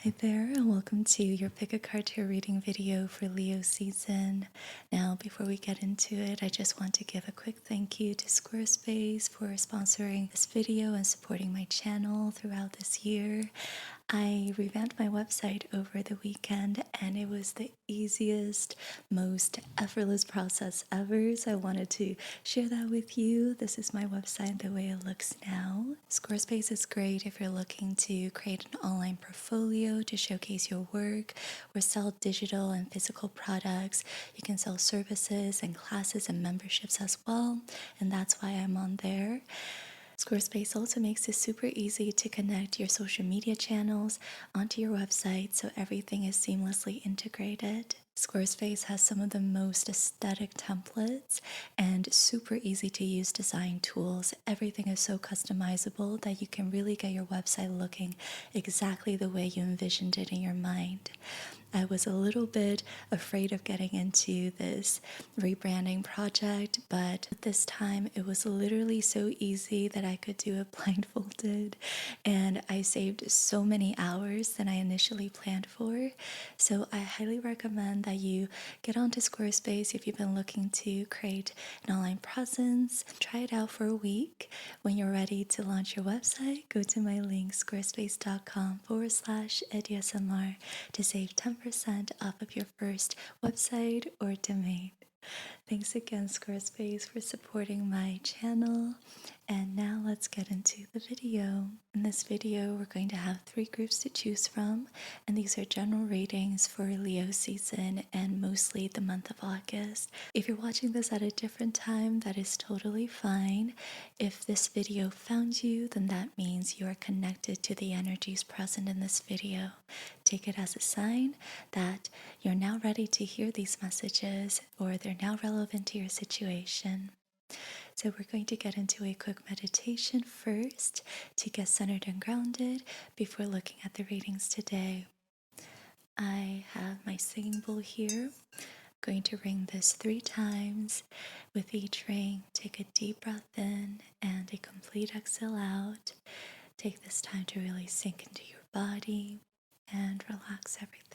Hi there, and welcome to your Pick a Card Tarot reading video for Leo season. Now, before we get into it, I just want to give a quick thank you to Squarespace for sponsoring this video and supporting my channel throughout this year. I revamped my website over the weekend and it was the easiest, most effortless process ever. So I wanted to share that with you. This is my website the way it looks now. Squarespace is great if you're looking to create an online portfolio to showcase your work or sell digital and physical products. You can sell services and classes and memberships as well, and that's why I'm on there. Squarespace also makes it super easy to connect your social media channels onto your website so everything is seamlessly integrated. Squarespace has some of the most aesthetic templates and super easy to use design tools. Everything is so customizable that you can really get your website looking exactly the way you envisioned it in your mind. I was a little bit afraid of getting into this rebranding project, but this time it was literally so easy that I could do it blindfolded, and I saved so many hours than I initially planned for. So I highly recommend that you get onto Squarespace if you've been looking to create an online presence. Try it out for a week. When you're ready to launch your website, go to my link squarespace.com/EdiaSMR to save 10% off of your first website or domain. Thanks again, Squarespace, for supporting my channel. And now let's get into the video. In this video, we're going to have 3 groups to choose from, and these are general readings for Leo season and mostly the month of August. If you're watching this at a different time, that is totally fine. If this video found you, then that means you are connected to the energies present in this video. Take it as a sign that you're now ready to hear these messages or they're now relevant to your situation. So we're going to get into a quick meditation first to get centered and grounded before looking at the readings today. I have my singing bowl here. I'm going to ring this 3 times. With each ring, take a deep breath in and a complete exhale out. Take this time to really sink into your body and relax everything.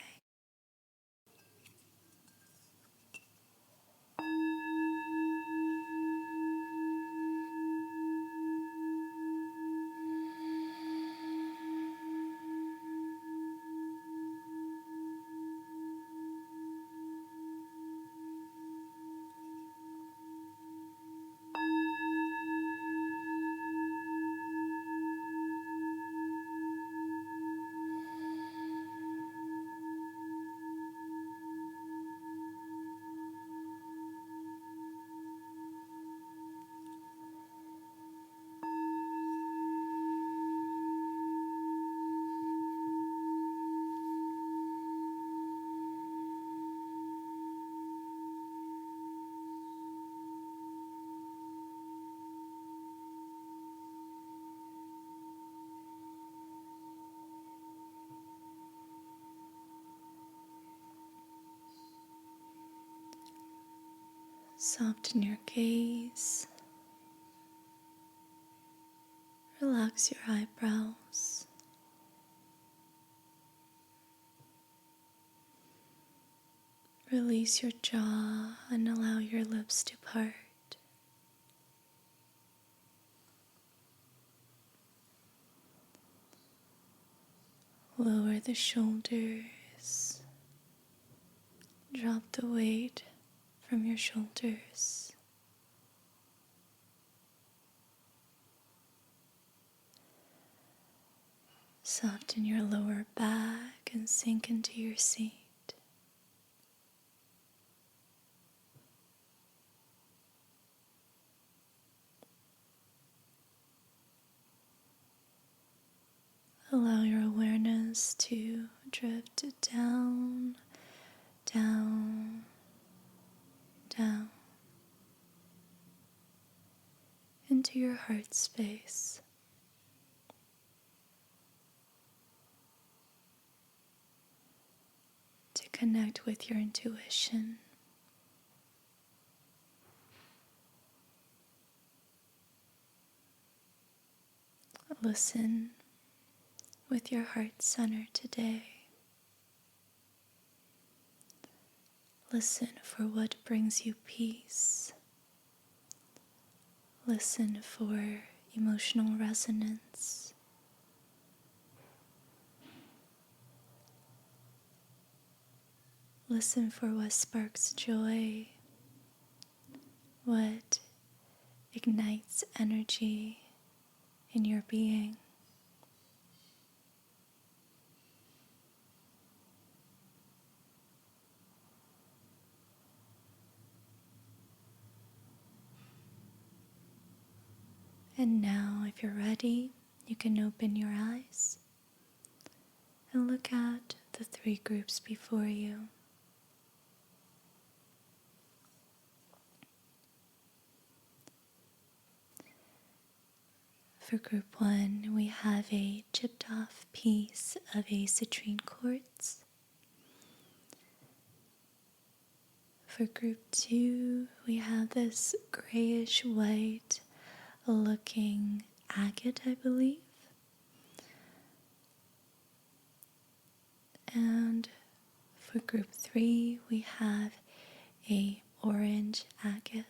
Soften your gaze. Relax your eyebrows. Release your jaw and allow your lips to part. Lower the shoulders. Drop the weight from your shoulders. Soften your lower back and sink into your seat. Allow your awareness to drift down, down, down into your heart space. To connect with your intuition. Listen with your heart center today. Listen for what brings you peace. Listen for emotional resonance. Listen for what sparks joy, what ignites energy in your being. And now, if you're ready, you can open your eyes and look at the 3 groups before you. For group 1, we have a chipped off piece of a citrine quartz. For group 2, we have this grayish white looking agate, I believe. And for group 3, we have a orange agate.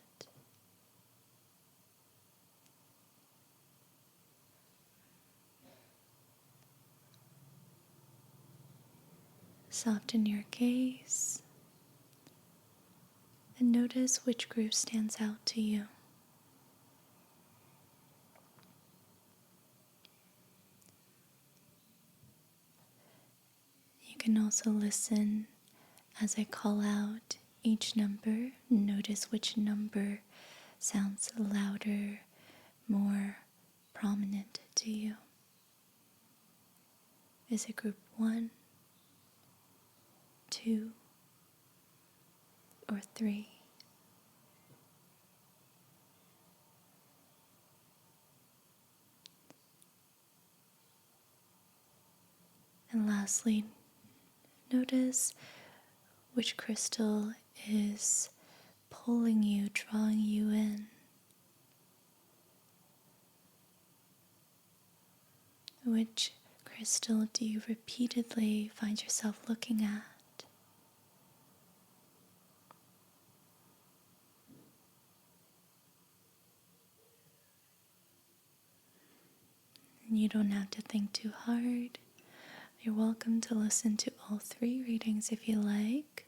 Soften your gaze and notice which group stands out to you. You can also listen as I call out each number. Notice which number sounds louder, more prominent to you. Is it group 1, 2, or 3? And lastly, notice which crystal is pulling you, drawing you in. Which crystal do you repeatedly find yourself looking at? And you don't have to think too hard. You're welcome to listen to all 3 readings if you like.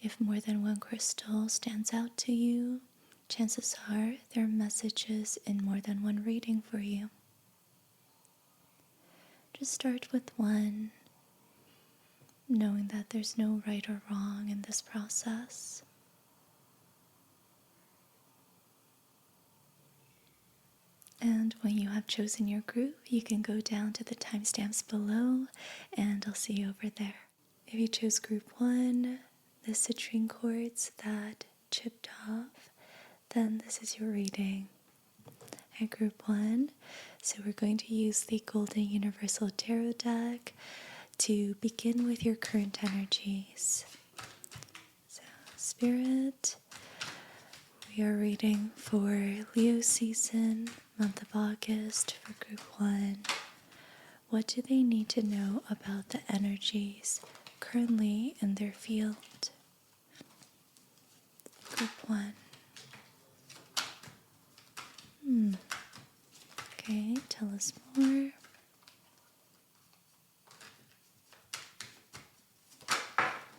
If more than one crystal stands out to you, chances are there are messages in more than one reading for you. Just start with one, knowing that there's no right or wrong in this process. And when you have chosen your group, you can go down to the timestamps below, and I'll see you over there. If you chose group 1, the citrine quartz that chipped off, then this is your reading. At group 1, so we're going to use the Golden Universal Tarot deck to begin with your current energies. So, Spirit, we are reading for Leo season, month of August for group 1. What do they need to know about the energies currently in their field? Group 1. Okay, tell us more.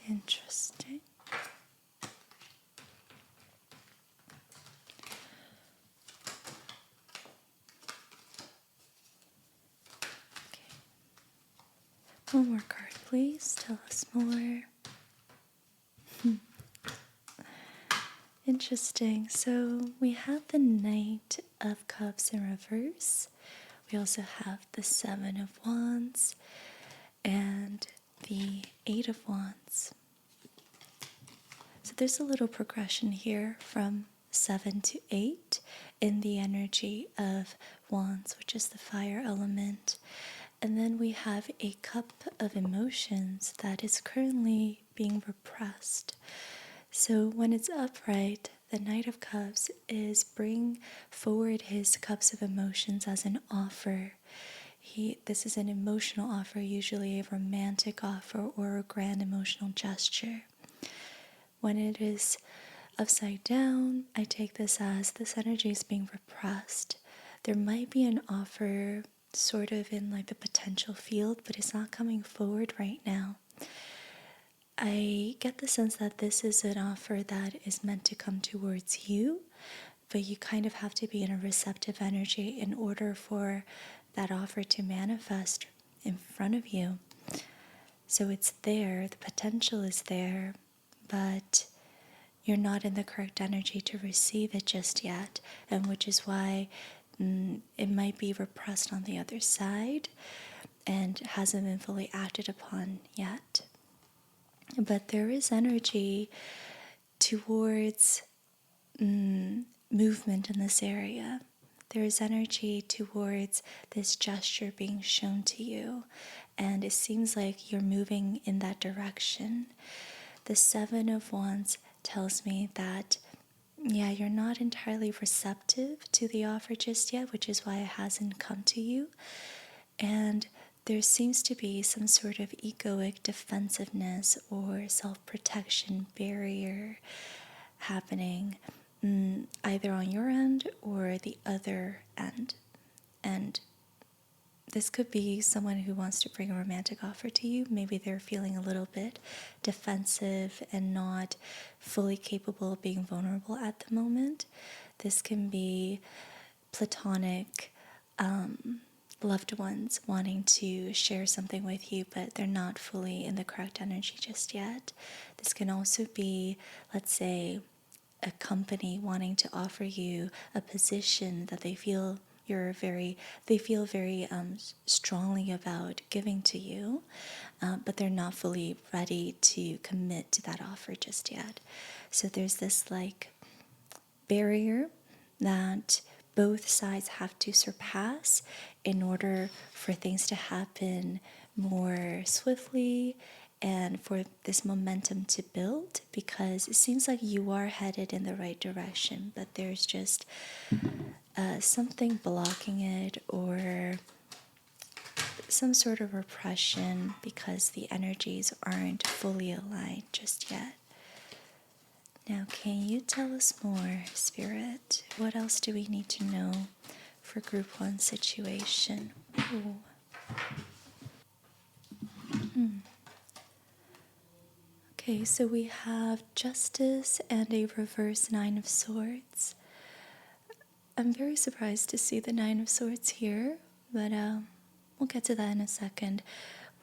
Interesting. Okay. One more card, please. Tell us more. Interesting. So we have the Knight of Cups in reverse. We also have the 7 of Wands and the 8 of Wands. So there's a little progression here from 7 to 8 in the energy of Wands, which is the fire element. And then we have a cup of emotions that is currently being repressed. So when it's upright, the Knight of Cups is bringing forward his cups of emotions as an offer. This is an emotional offer, usually a romantic offer or a grand emotional gesture. When it is upside down, I take this as this energy is being repressed. There might be an offer sort of in like the potential field, but it's not coming forward right now. I get the sense that this is an offer that is meant to come towards you, but you kind of have to be in a receptive energy in order for that offer to manifest in front of you. So it's there, the potential is there, but you're not in the correct energy to receive it just yet, and which is why it might be repressed on the other side and hasn't been fully acted upon yet. But there is energy towards movement in this area. There is energy towards this gesture being shown to you, and it seems like you're moving in that direction. The Seven of Wands tells me that, yeah, you're not entirely receptive to the offer just yet, which is why it hasn't come to you. And there seems to be some sort of egoic defensiveness or self-protection barrier happening, either on your end or the other end. And this could be someone who wants to bring a romantic offer to you. Maybe they're feeling a little bit defensive and not fully capable of being vulnerable at the moment. This can be platonic loved ones wanting to share something with you, but they're not fully in the correct energy just yet. This can also be, let's say, a company wanting to offer you a position that they feel very strongly about giving to you, but they're not fully ready to commit to that offer just yet. So there's this like barrier that both sides have to surpass in order for things to happen more swiftly and for this momentum to build, because it seems like you are headed in the right direction, but there's just something blocking it, or some sort of repression because the energies aren't fully aligned just yet. Now, can you tell us more, Spirit? What else do we need to know for Group 1 situation? Ooh. Okay, so we have Justice and a reverse Nine of Swords. I'm very surprised to see the Nine of Swords here, but we'll get to that in a second.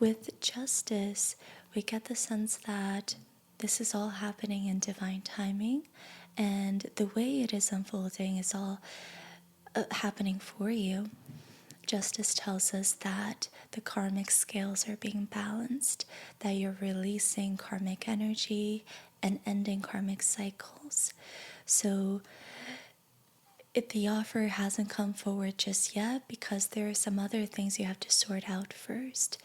With Justice, we get the sense that this is all happening in divine timing, and the way it is unfolding is all happening for you. Justice tells us that the karmic scales are being balanced, that you're releasing karmic energy and ending karmic cycles. So the offer hasn't come forward just yet because there are some other things you have to sort out first.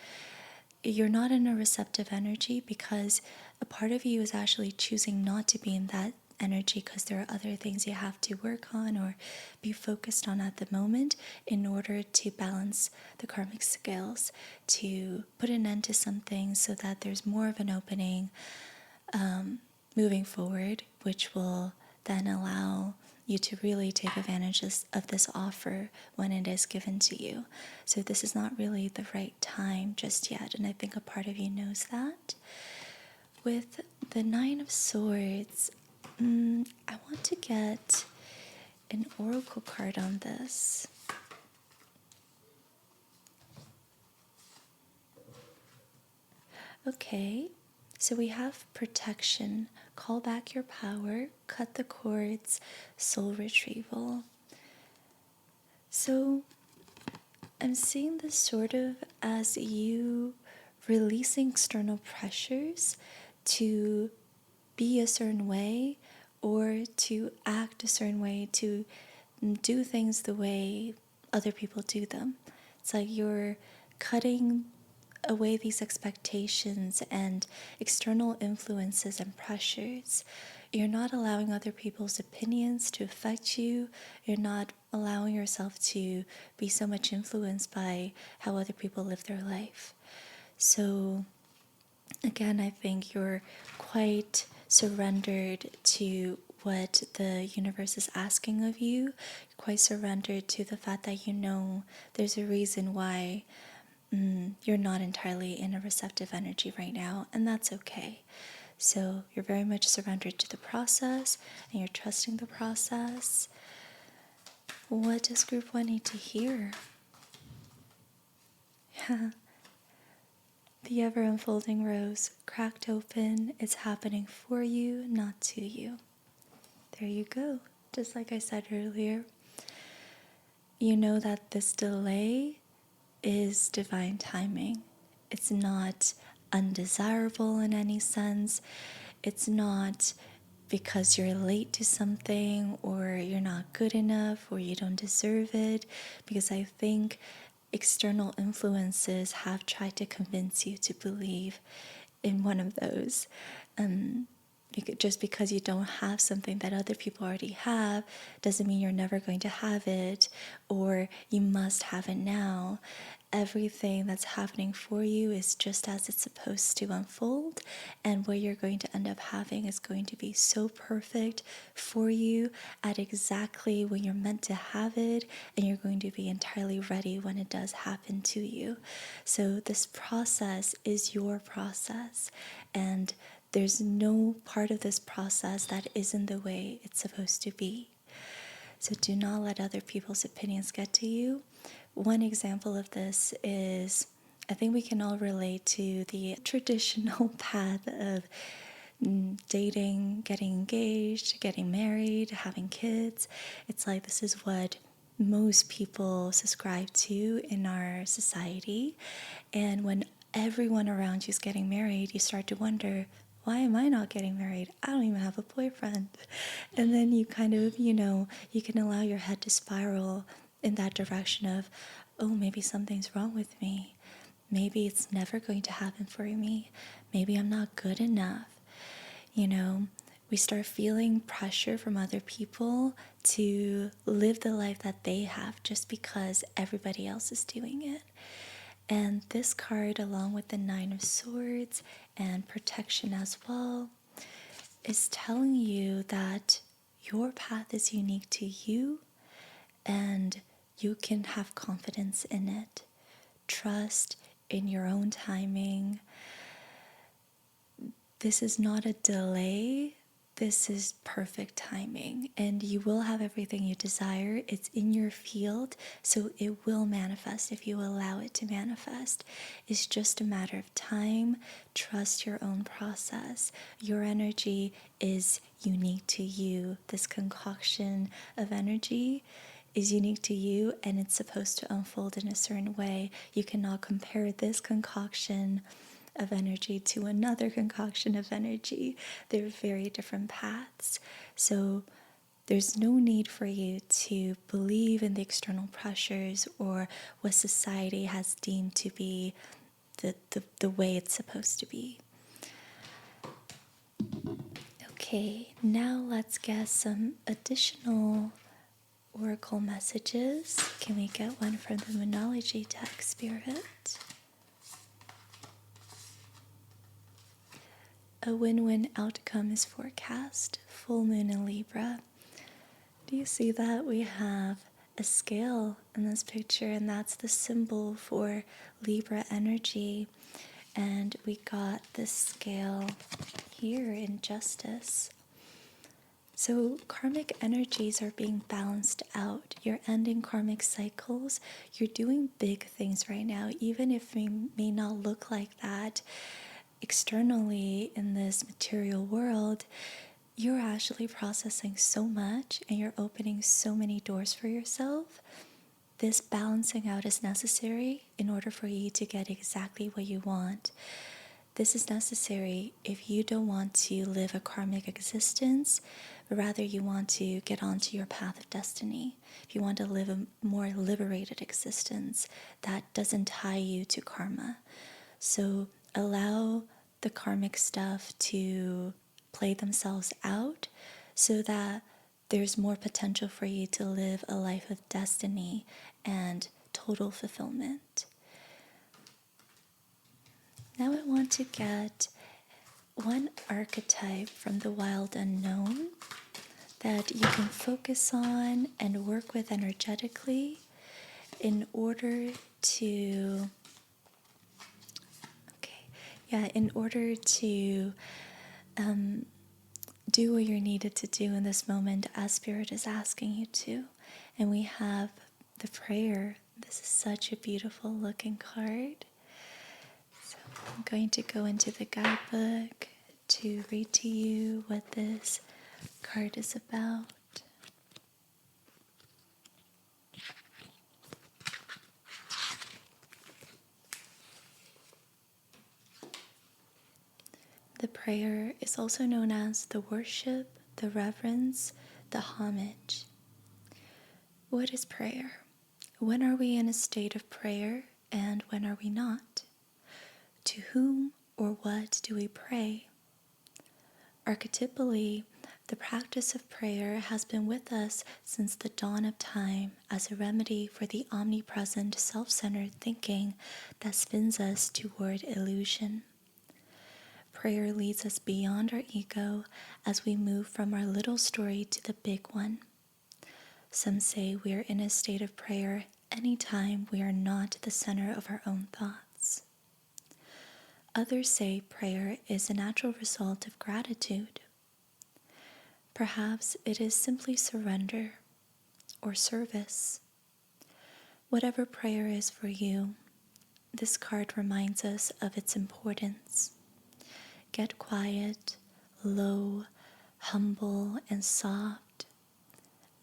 You're not in a receptive energy because a part of you is actually choosing not to be in that energy because there are other things you have to work on or be focused on at the moment in order to balance the karmic scales, to put an end to something so that there's more of an opening moving forward, which will then allow you to really take advantage of this offer when it is given to you. So this is not really the right time just yet, and I think a part of you knows that. With the Nine of Swords, I want to get an oracle card on this. Okay, so we have protection, call back your power, cut the cords, soul retrieval. So I'm seeing this sort of as you releasing external pressures to be a certain way or to act a certain way, to do things the way other people do them. It's like you're cutting away these expectations and external influences and pressures. You're not allowing other people's opinions to affect you. You're not allowing yourself to be so much influenced by how other people live their life. So again, I think you're quite surrendered to what the universe is asking of you. You're quite surrendered to the fact that you know there's a reason why you're not entirely in a receptive energy right now, and that's okay. So you're very much surrendered to the process and you're trusting the process. What does group 1 need to hear? The ever unfolding rose cracked open. It's happening for you, not to you. There you go. Just like I said earlier, you know that this delay is divine timing. It's not undesirable in any sense. It's not because you're late to something or you're not good enough or you don't deserve it, because I think external influences have tried to convince you to believe in one of those. Just because you don't have something that other people already have doesn't mean you're never going to have it, or you must have it now. Everything that's happening for you is just as it's supposed to unfold, and what you're going to end up having is going to be so perfect for you at exactly when you're meant to have it, and you're going to be entirely ready when it does happen to you. So this process is your process, and there's no part of this process that isn't the way it's supposed to be. So do not let other people's opinions get to you. One example of this is, I think we can all relate to the traditional path of dating, getting engaged, getting married, having kids. It's like this is what most people subscribe to in our society. And when everyone around you is getting married, you start to wonder, why am I not getting married? I don't even have a boyfriend. And then you kind of, you can allow your head to spiral in that direction of, oh, maybe something's wrong with me. Maybe it's never going to happen for me. Maybe I'm not good enough. We start feeling pressure from other people to live the life that they have just because everybody else is doing it. And this card, along with the 9 of Swords and protection as well, is telling you that your path is unique to you and you can have confidence in it. Trust in your own timing. This is not a delay. This is perfect timing, and you will have everything you desire. It's in your field, so it will manifest if you allow it to manifest. It's just a matter of time. Trust your own process. Your energy is unique to you. This concoction of energy is unique to you, and it's supposed to unfold in a certain way. You cannot compare this concoction of energy to another concoction of energy. They're very different paths. So there's no need for you to believe in the external pressures or what society has deemed to be the way it's supposed to be. Okay, now let's get some additional oracle messages. Can we get one from the Moonology text, Spirit? A win-win outcome is forecast. Full moon in Libra. Do you see that? We have a scale in this picture, and that's the symbol for Libra energy. And we got this scale here in Justice. So karmic energies are being balanced out. You're ending karmic cycles. You're doing big things right now, even if it may not look like that externally in this material world. You're actually processing so much and you're opening so many doors for yourself. This balancing out is necessary in order for you to get exactly what you want. This is necessary if you don't want to live a karmic existence, but rather you want to get onto your path of destiny. If you want to live a more liberated existence that doesn't tie you to karma. So allow the karmic stuff to play themselves out so that there's more potential for you to live a life of destiny and total fulfillment. Now I want to get one archetype from the wild unknown that you can focus on and work with energetically in order to, in order to do what you're needed to do in this moment as Spirit is asking you to. And we have the prayer. This is such a beautiful looking card. So I'm going to go into the guidebook to read to you what this card is about. The prayer is also known as the worship, the reverence, the homage. What is prayer? When are we in a state of prayer and when are we not? To whom or what do we pray? Archetypally, the practice of prayer has been with us since the dawn of time as a remedy for the omnipresent self-centered thinking that spins us toward illusion. Prayer leads us beyond our ego as we move from our little story to the big one. Some say we are in a state of prayer anytime we are not the center of our own thoughts. Others say prayer is a natural result of gratitude. Perhaps it is simply surrender or service. Whatever prayer is for you, this card reminds us of its importance. Get quiet, low, humble, and soft.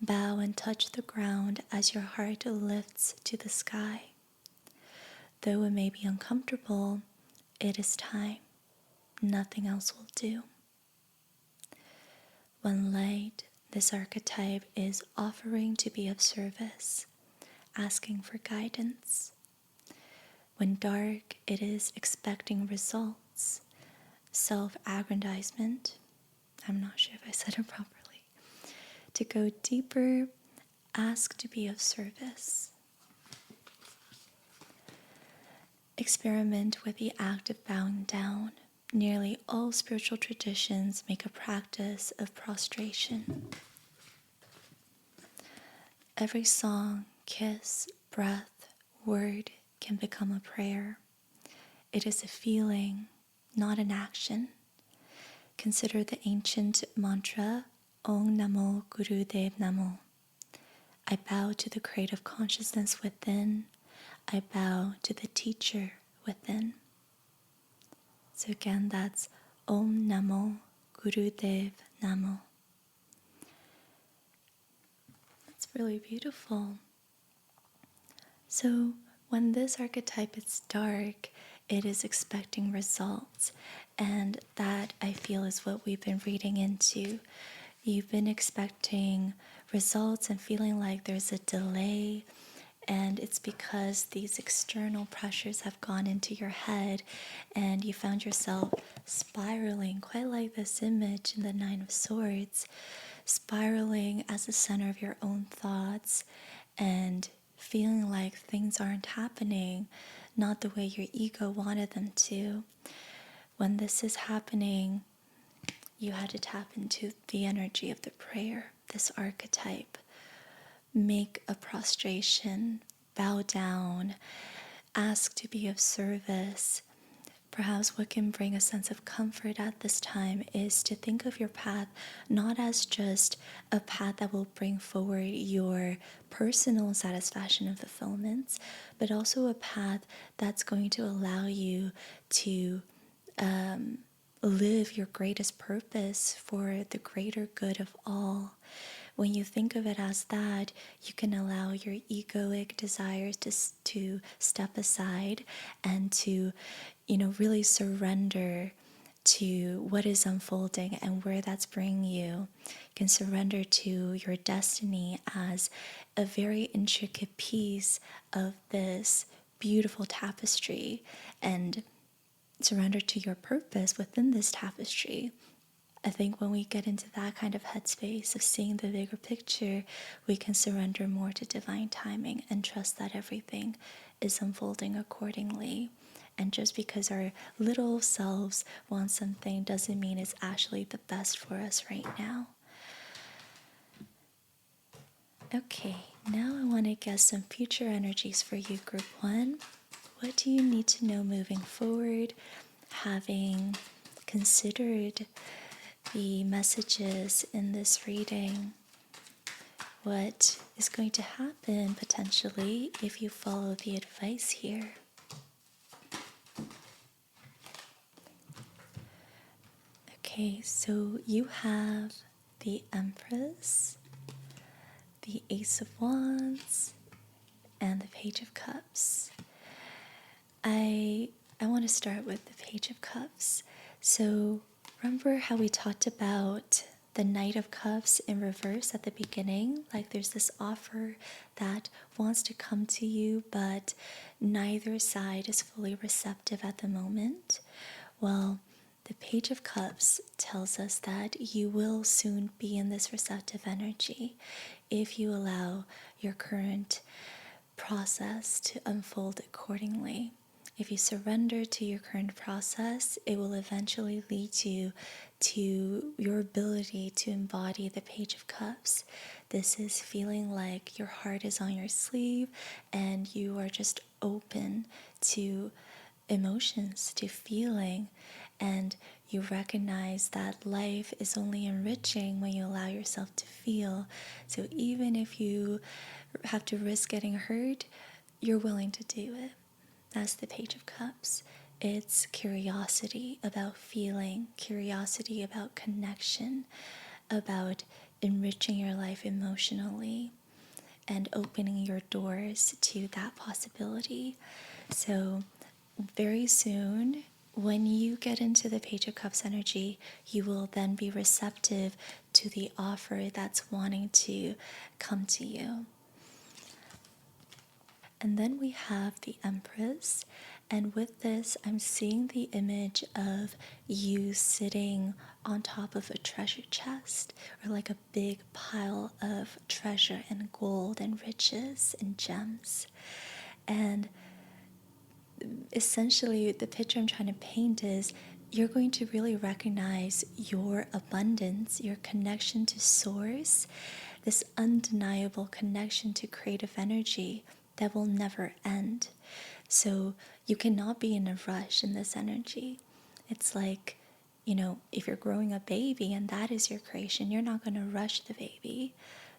Bow and touch the ground as your heart lifts to the sky. Though it may be uncomfortable, it is time. Nothing else will do. When light, this archetype is offering to be of service, asking for guidance. When dark, it is expecting results, self-aggrandizement. I'm not sure if I said it properly. To go deeper, ask to be of service. Experiment with the act of bowing down. Nearly all spiritual traditions make a practice of prostration. Every song, kiss, breath, word can become a prayer. It is a feeling, not an action. Consider the ancient mantra, Om Namo Gurudev Namo. I bow to the creative consciousness within. I bow to the teacher within. So again, that's Om Namo Gurudev Namo. That's really beautiful. So when this archetype is dark, it is expecting results. And that, I feel, is what we've been reading into. You've been expecting results and feeling like there's a delay, and it's because these external pressures have gone into your head and you found yourself spiraling, quite like this image in the Nine of Swords, spiraling as the center of your own thoughts and feeling like things aren't happening, not the way your ego wanted them to. When this is happening, you had to tap into the energy of the prayer, this archetype. Make a prostration, bow down, ask to be of service. Perhaps what can bring a sense of comfort at this time is to think of your path not as just a path that will bring forward your personal satisfaction and fulfillments, but also a path that's going to allow you to live your greatest purpose for the greater good of all. When you think of it as that, you can allow your egoic desires to step aside and to, really surrender to what is unfolding and where that's bringing you. You can surrender to your destiny as a very intricate piece of this beautiful tapestry, and surrender to your purpose within this tapestry. I think when we get into that kind of headspace of seeing the bigger picture, we can surrender more to divine timing and trust that everything is unfolding accordingly. And just because our little selves want something doesn't mean it's actually the best for us right now. Okay, now I want to get some future energies for you, Group 1. What do you need to know moving forward, having considered the messages in this reading? What is going to happen potentially if you follow the advice here? Okay, so you have the Empress, the Ace of Wands, and the Page of Cups. I want to start with the Page of Cups. So remember how we talked about the Knight of Cups in reverse at the beginning? Like there's this offer that wants to come to you, but neither side is fully receptive at the moment. Well, the Page of Cups tells us that you will soon be in this receptive energy if you allow your current process to unfold accordingly. If you surrender to your current process, it will eventually lead you to your ability to embody the Page of Cups. This is feeling like your heart is on your sleeve and you are just open to emotions, to feeling, and you recognize that life is only enriching when you allow yourself to feel. So even if you have to risk getting hurt, you're willing to do it. That's the Page of Cups. It's curiosity about feeling, curiosity about connection, about enriching your life emotionally and opening your doors to that possibility. So very soon, when you get into the Page of Cups energy, you will then be receptive to the offer that's wanting to come to you. And then we have the Empress. And with this, I'm seeing the image of you sitting on top of a treasure chest, or like a big pile of treasure and gold and riches and gems. And essentially, the picture I'm trying to paint is you're going to really recognize your abundance, your connection to source, this undeniable connection to creative energy that will never end. So you cannot be in a rush in this energy. It's like, if you're growing a baby and that is your creation, you're not going to rush the baby.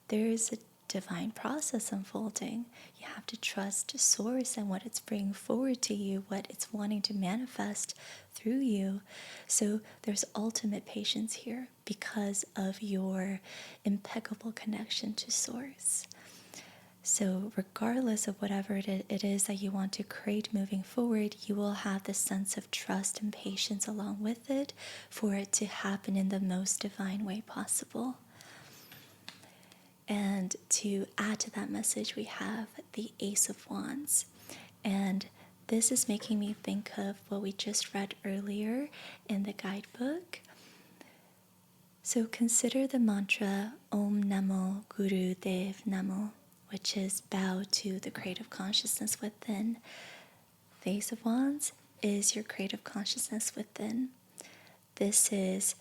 There is a divine process unfolding. You have to trust source and what it's bringing forward to you, what it's wanting to manifest through you. So there's ultimate patience here because of your impeccable connection to source. So regardless of whatever it is that you want to create moving forward, you will have this sense of trust and patience along with it for it to happen in the most divine way possible. And to add to that message, we have the Ace of Wands. And this is making me think of what we just read earlier in the guidebook. So consider the mantra Om Namo Guru Dev Namo, which is bow to the creative consciousness within. The Ace of Wands is your creative consciousness within. This is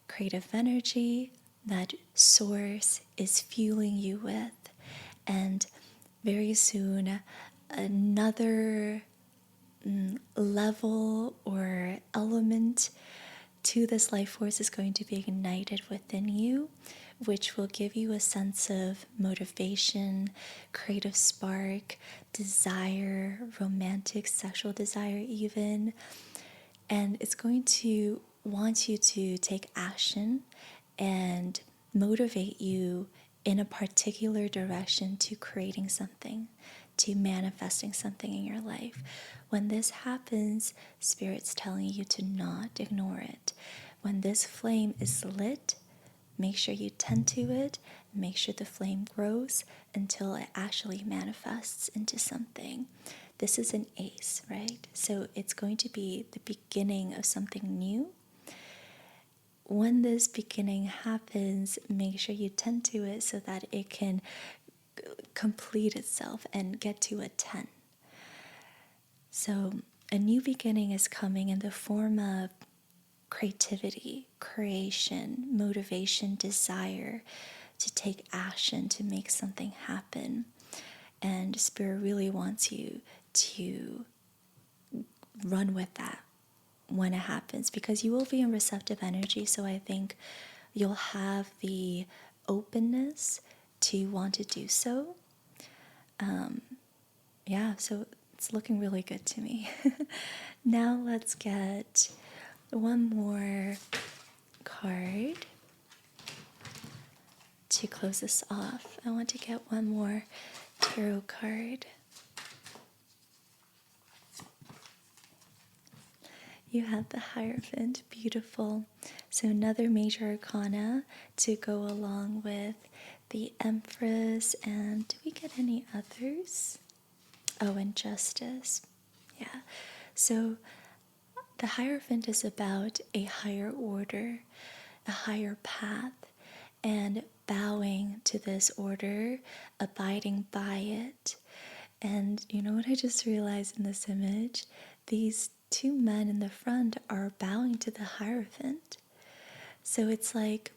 creative energy that source is fueling you with. And very soon, another level or element to this life force is going to be ignited within you, which will give you a sense of motivation, creative spark, desire, romantic, sexual desire even. And it's going to want you to take action and motivate you in a particular direction to creating something, to manifesting something in your life. When this happens, Spirit's telling you to not ignore it. When this flame is lit, make sure you tend to it, make sure the flame grows until it actually manifests into something. This is an ace, right? So it's going to be the beginning of something new. When this beginning happens, make sure you tend to it so that it can complete itself and get to a 10. So a new beginning is coming in the form of creativity, creation, motivation, desire to take action, to make something happen. And Spirit really wants you to run with that when it happens, because you will be in receptive energy. So I think you'll have the openness to want to do so. Yeah, so it's looking really good to me. Now let's get one more card to close this off. I want to get one more tarot card. You have the Hierophant, beautiful. So another major arcana to go along with the Empress. And do we get any others? Oh, and Justice. Yeah. So the Hierophant is about a higher order, a higher path, and bowing to this order, abiding by it. And you know what I just realized in this image? These two men in the front are bowing to the Hierophant. So it's like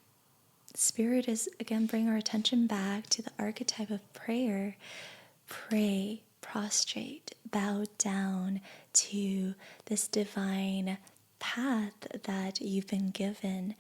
Spirit is, again, bring our attention back to the archetype of prayer. Pray, prostrate, bow down to this divine path that you've been given.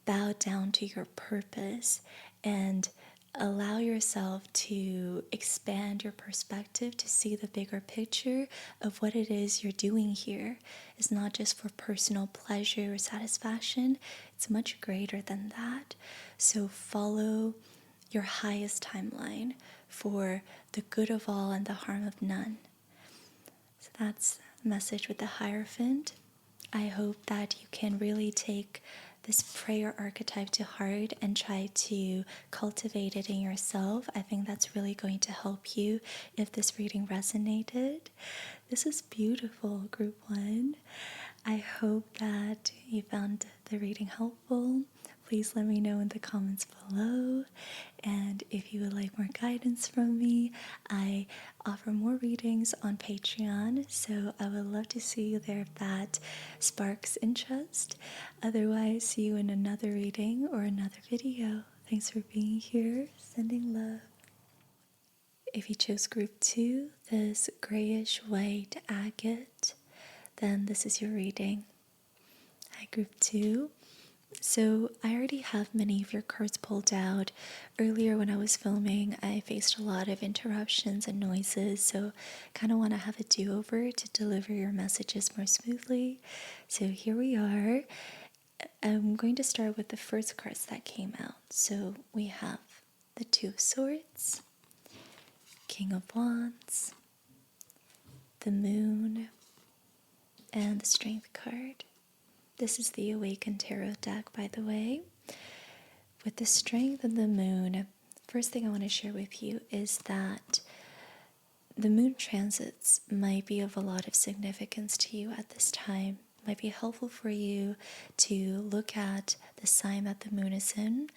Bow down to your purpose and allow yourself to expand your perspective to see the bigger picture of what it is you're doing here. It's not just for personal pleasure or satisfaction, it's much greater than that. So follow your highest timeline for the good of all and the harm of none. So that's the message with the Hierophant. I hope that you can really take this prayer archetype to heart and try to cultivate it in yourself. I think that's really going to help you if this reading resonated. This is beautiful, Group 1. I hope that you found the reading helpful. Please let me know in the comments below. And if you would like more guidance from me, I offer more readings on Patreon. So I would love to see you there if that sparks interest. Otherwise, see you in another reading or another video. Thanks for being here. Sending love. If you chose Group 2, this grayish white agate, then this is your reading. Hi, Group 2. So I already have many of your cards pulled out. Earlier when I was filming, I faced a lot of interruptions and noises, so kind of want to have a do-over to deliver your messages more smoothly. So here we are. I'm going to start with the first cards that came out. So we have the Two of Swords, King of Wands, the Moon, and the Strength card. This is the Awakened Tarot deck, by the way. With the Strength and the Moon, first thing I want to share with you is that the moon transits might be of a lot of significance to you at this time. It might be helpful for you to look at the sign that the moon is in,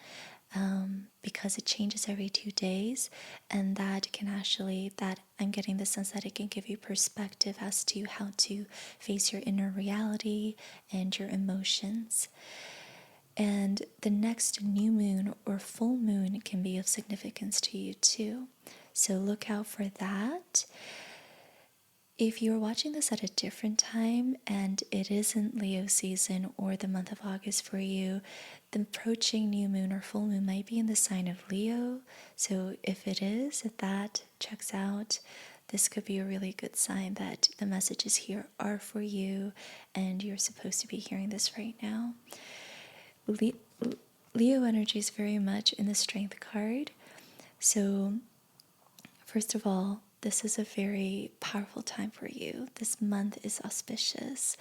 because it changes every 2 days, and that can actually, that I'm getting the sense that it can give you perspective as to how to face your inner reality and your emotions. And the next new moon or full moon can be of significance to you too. So look out for that. If you're watching this at a different time and it isn't Leo season or the month of August for you, the approaching new moon or full moon might be in the sign of Leo. So if it is, if that checks out, this could be a really good sign that the messages here are for you and you're supposed to be hearing this right now. Leo energy is very much in the Strength card. So first of all, this is a very powerful time for you. This month is auspicious.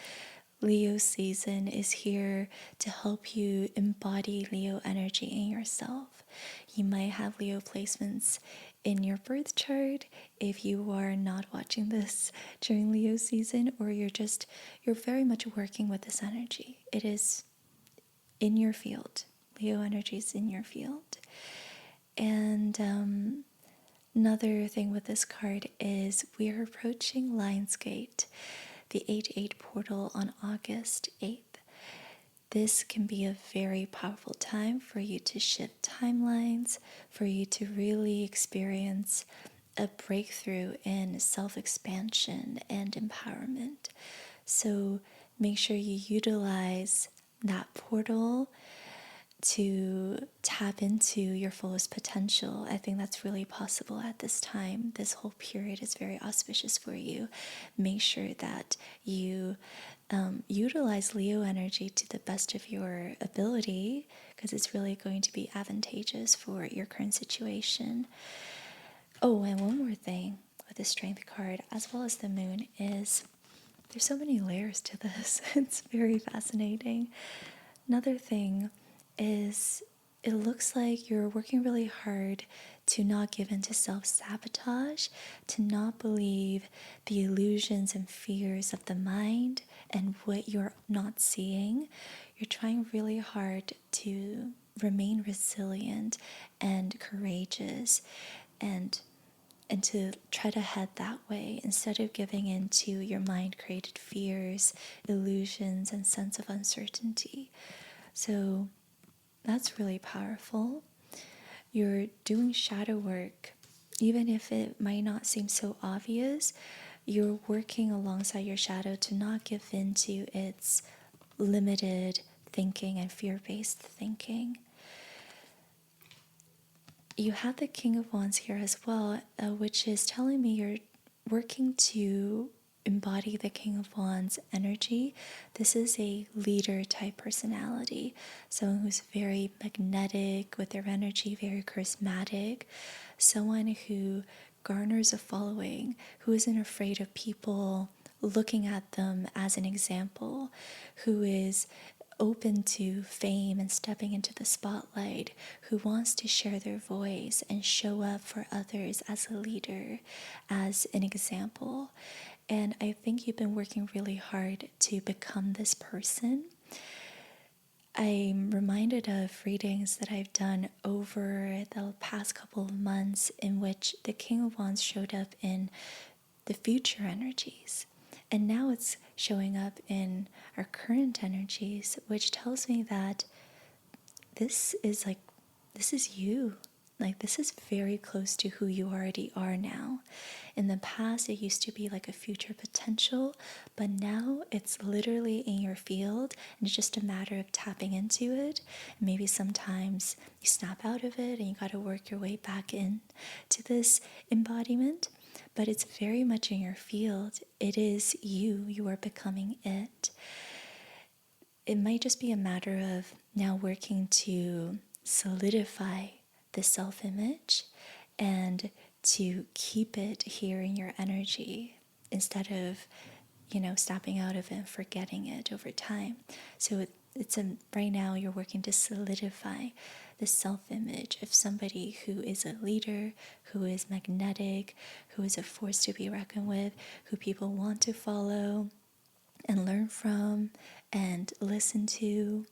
Leo season is here to help you embody Leo energy in yourself. You might have Leo placements in your birth chart if you are not watching this during Leo season, or you're very much working with this energy. It is in your field. Leo energy is in your field. And another thing with this card is we are approaching lionsgate. the 8-8 portal on August 8th. This can be a very powerful time for you to shift timelines, for you to really experience a breakthrough in self-expansion and empowerment. So make sure you utilize that portal to tap into your fullest potential. I think that's really possible at this time. This whole period is very auspicious for you. Make sure that you utilize Leo energy to the best of your ability, because it's really going to be advantageous for your current situation. Oh, and one more thing with the Strength card, as well as the Moon, is there's so many layers to this. It's very fascinating. Another thing is it looks like you're working really hard to not give in to self-sabotage, to not believe the illusions and fears of the mind and what you're not seeing. You're trying really hard to remain resilient and courageous and to try to head that way instead of giving in to your mind-created fears, illusions, and sense of uncertainty. So that's really powerful. You're doing shadow work. Even if it might not seem so obvious, you're working alongside your shadow to not give in to its limited thinking and fear-based thinking. You have the King of Wands here as well, which is telling me you're working to embody the King of Wands energy. This is a leader type personality, someone who's very magnetic with their energy, very charismatic, someone who garners a following, who isn't afraid of people looking at them as an example, who is open to fame and stepping into the spotlight, who wants to share their voice and show up for others as a leader, as an example. And I think you've been working really hard to become this person. I'm reminded of readings that I've done over the past couple of months in which the King of Wands showed up in the future energies. And now it's showing up in our current energies, which tells me that this is you. Like, this is very close to who you already are now. In the past, it used to be like a future potential, but now it's literally in your field, and it's just a matter of tapping into it. And maybe sometimes you snap out of it and you got to work your way back in to this embodiment. But it's very much in your field. It is you. You are becoming it. It might just be a matter of now working to solidify the self-image and to keep it here in your energy instead of, snapping out of it and forgetting it over time. So right now you're working to solidify the self-image of somebody who is a leader, who is magnetic, who is a force to be reckoned with, who people want to follow and learn from and listen to.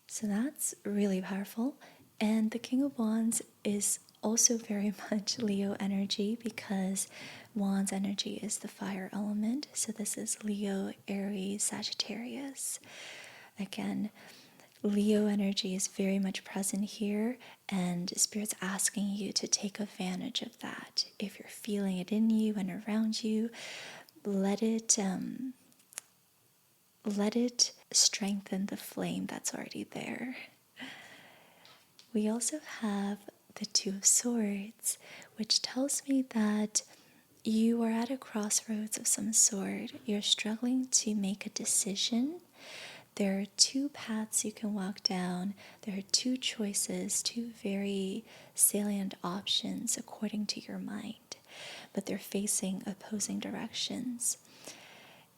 So that's really powerful. And the King of Wands is also very much Leo energy, because Wands energy is the fire element. So this is Leo, Aries, Sagittarius. Again, Leo energy is very much present here, and Spirit's asking you to take advantage of that. If you're feeling it in you and around you, let it strengthen the flame that's already there. We also have the Two of Swords, which tells me that you are at a crossroads of some sort. You're struggling to make a decision. There are two paths you can walk down. There are two choices, two very salient options according to your mind, but they're facing opposing directions.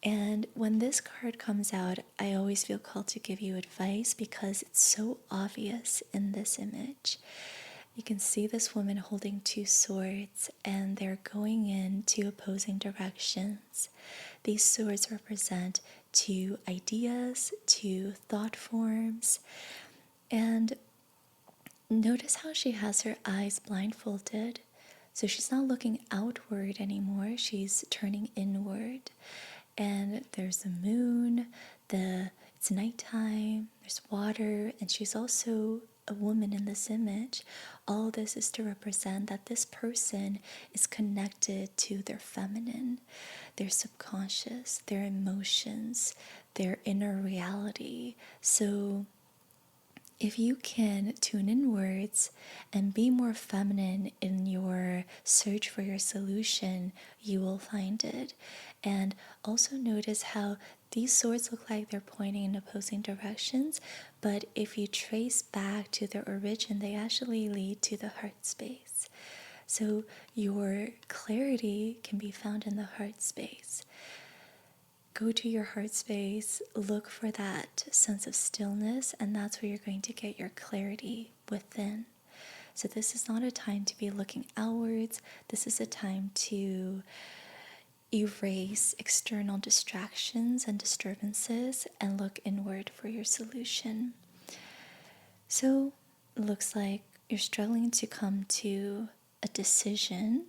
And when this card comes out, I always feel called to give you advice because it's so obvious in this image. You can see this woman holding two swords, and they're going in two opposing directions. These swords represent two ideas, two thought forms. And notice how she has her eyes blindfolded. So she's not looking outward anymore, she's turning inward. and there's the moon, it's nighttime, there's water, and she's also a woman in this image. All this is to represent that this person is connected to their feminine, their subconscious, their emotions, their inner reality. So if you can tune inwards and be more feminine in your search for your solution, you will find it. And also notice how these swords look like they're pointing in opposing directions, but if you trace back to their origin, they actually lead to the heart space. So your clarity can be found in the heart space. Go to your heart space, look for that sense of stillness, and that's where you're going to get your clarity within. So this is not a time to be looking outwards. This is a time to erase external distractions and disturbances and look inward for your solution. So it looks like you're struggling to come to a decision,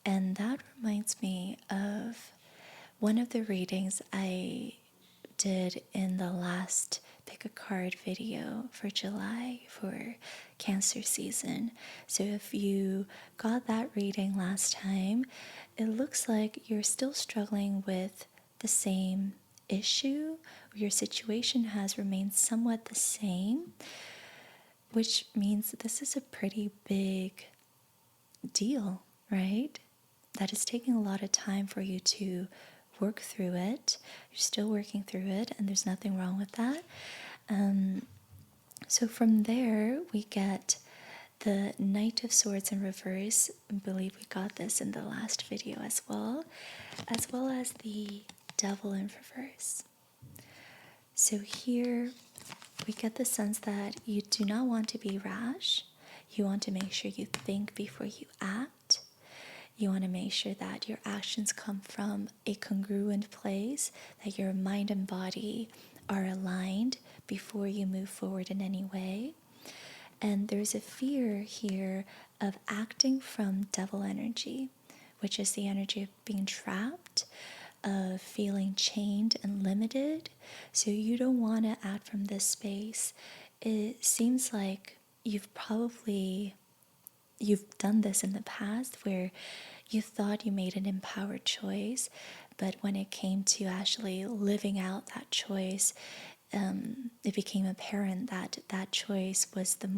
and that reminds me of one of the readings I did in the last pick a card video for July for Cancer season. So if you got that reading last time, it looks like you're still struggling with the same issue. Your situation has remained somewhat the same, which means that this is a pretty big deal, right? That is taking a lot of time for you to work through it. You're still working through it, and there's nothing wrong with that. So from there, we get the Knight of Swords in reverse. I believe we got this in the last video as well as the Devil in reverse. So here we get the sense that you do not want to be rash. You want to make sure you think before you act. You want to make sure that your actions come from a congruent place, that your mind and body are aligned before you move forward in any way. And there's a fear here of acting from devil energy, which is the energy of being trapped, of feeling chained and limited. So you don't want to act from this space. It seems like you've done this in the past where you thought you made an empowered choice, but when it came to actually living out that choice, it became apparent that that choice was the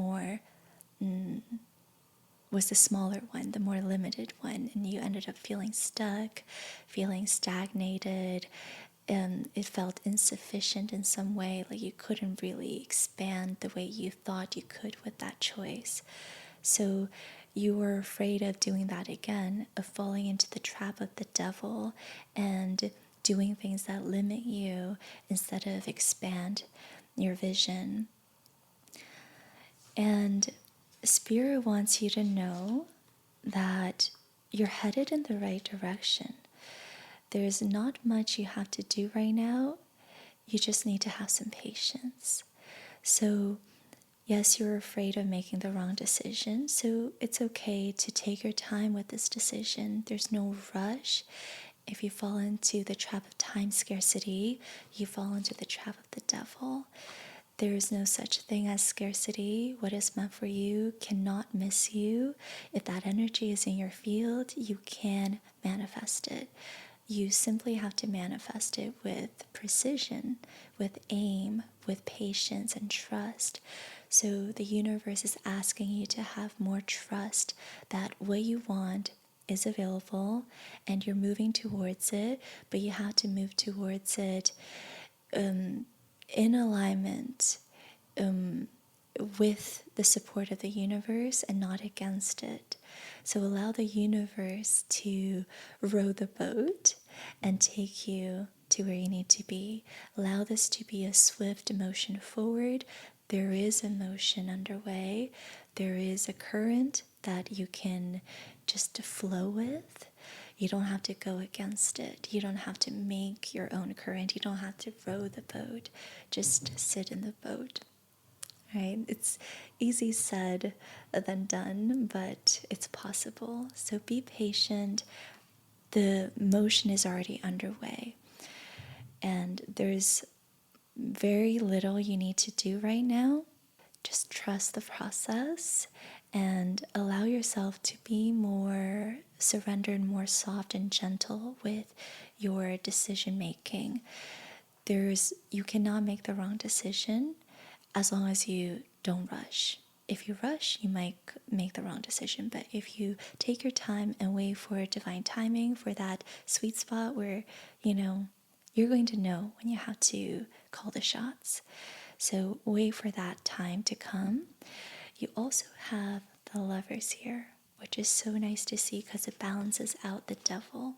smaller one, the more limited one, and you ended up feeling stuck, feeling stagnated, and it felt insufficient in some way, like you couldn't really expand the way you thought you could with that choice. So you were afraid of doing that again, of falling into the trap of the devil and doing things that limit you instead of expand your vision. And Spirit wants you to know that you're headed in the right direction. There's not much you have to do right now. You just need to have some patience. So yes, you're afraid of making the wrong decision, so it's okay to take your time with this decision. There's no rush. If you fall into the trap of time scarcity, you fall into the trap of the devil. There is no such thing as scarcity. What is meant for you cannot miss you. If that energy is in your field, you can manifest it. You simply have to manifest it with precision, with aim, with patience and trust. So the universe is asking you to have more trust that what you want is available and you're moving towards it, but you have to move towards it in alignment with the support of the universe and not against it. So allow the universe to row the boat and take you to where you need to be. Allow this to be a swift motion forward. There is a motion underway. There is a current that you can just flow with. You don't have to go against it. You don't have to make your own current. You don't have to row the boat. Just sit in the boat. Right? It's easy said than done, but it's possible. So be patient. The motion is already underway. And there's very little you need to do right now. Just trust the process and allow yourself to be more surrendered, more soft and gentle with your decision making. You cannot make the wrong decision as long as you don't rush. If you rush, you might make the wrong decision. But if you take your time and wait for divine timing, for that sweet spot where, you're going to know when you have to call the shots. So wait for that time to come. You also have the Lovers here, which is so nice to see because it balances out the Devil.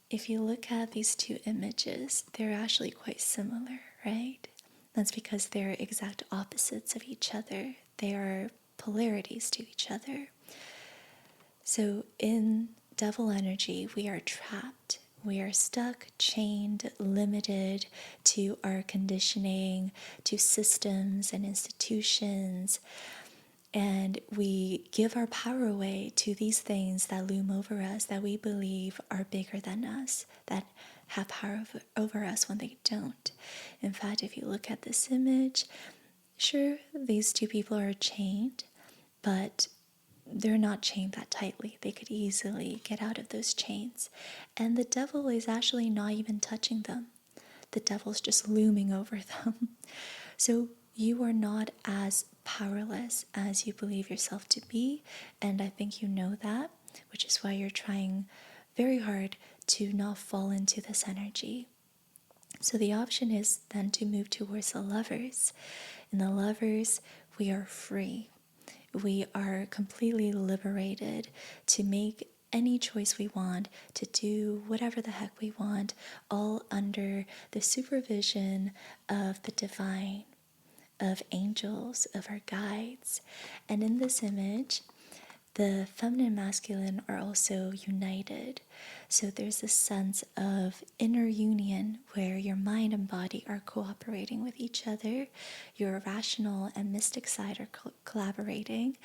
If you look at these two images, they're actually quite similar, right? That's because they're exact opposites of each other. They are polarities to each other. So in Devil energy, we are trapped. We are stuck, chained, limited to our conditioning, to systems and institutions. And we give our power away to these things that loom over us, that we believe are bigger than us, that have power over us when they don't. In fact, if you look at this image, sure, these two people are chained, but they're not chained that tightly. They could easily get out of those chains. And the Devil is actually not even touching them. The Devil's just looming over them. So you are not as powerless as you believe yourself to be. And I think you know that, which is why you're trying very hard to not fall into this energy. So the option is then to move towards the Lovers. In the Lovers, we are free. We are completely liberated to make any choice we want, to do whatever the heck we want, all under the supervision of the divine, of angels, of our guides. And in this image, the feminine and masculine are also united. So there's a sense of inner union where your mind and body are cooperating with each other. Your rational and mystic side are collaborating.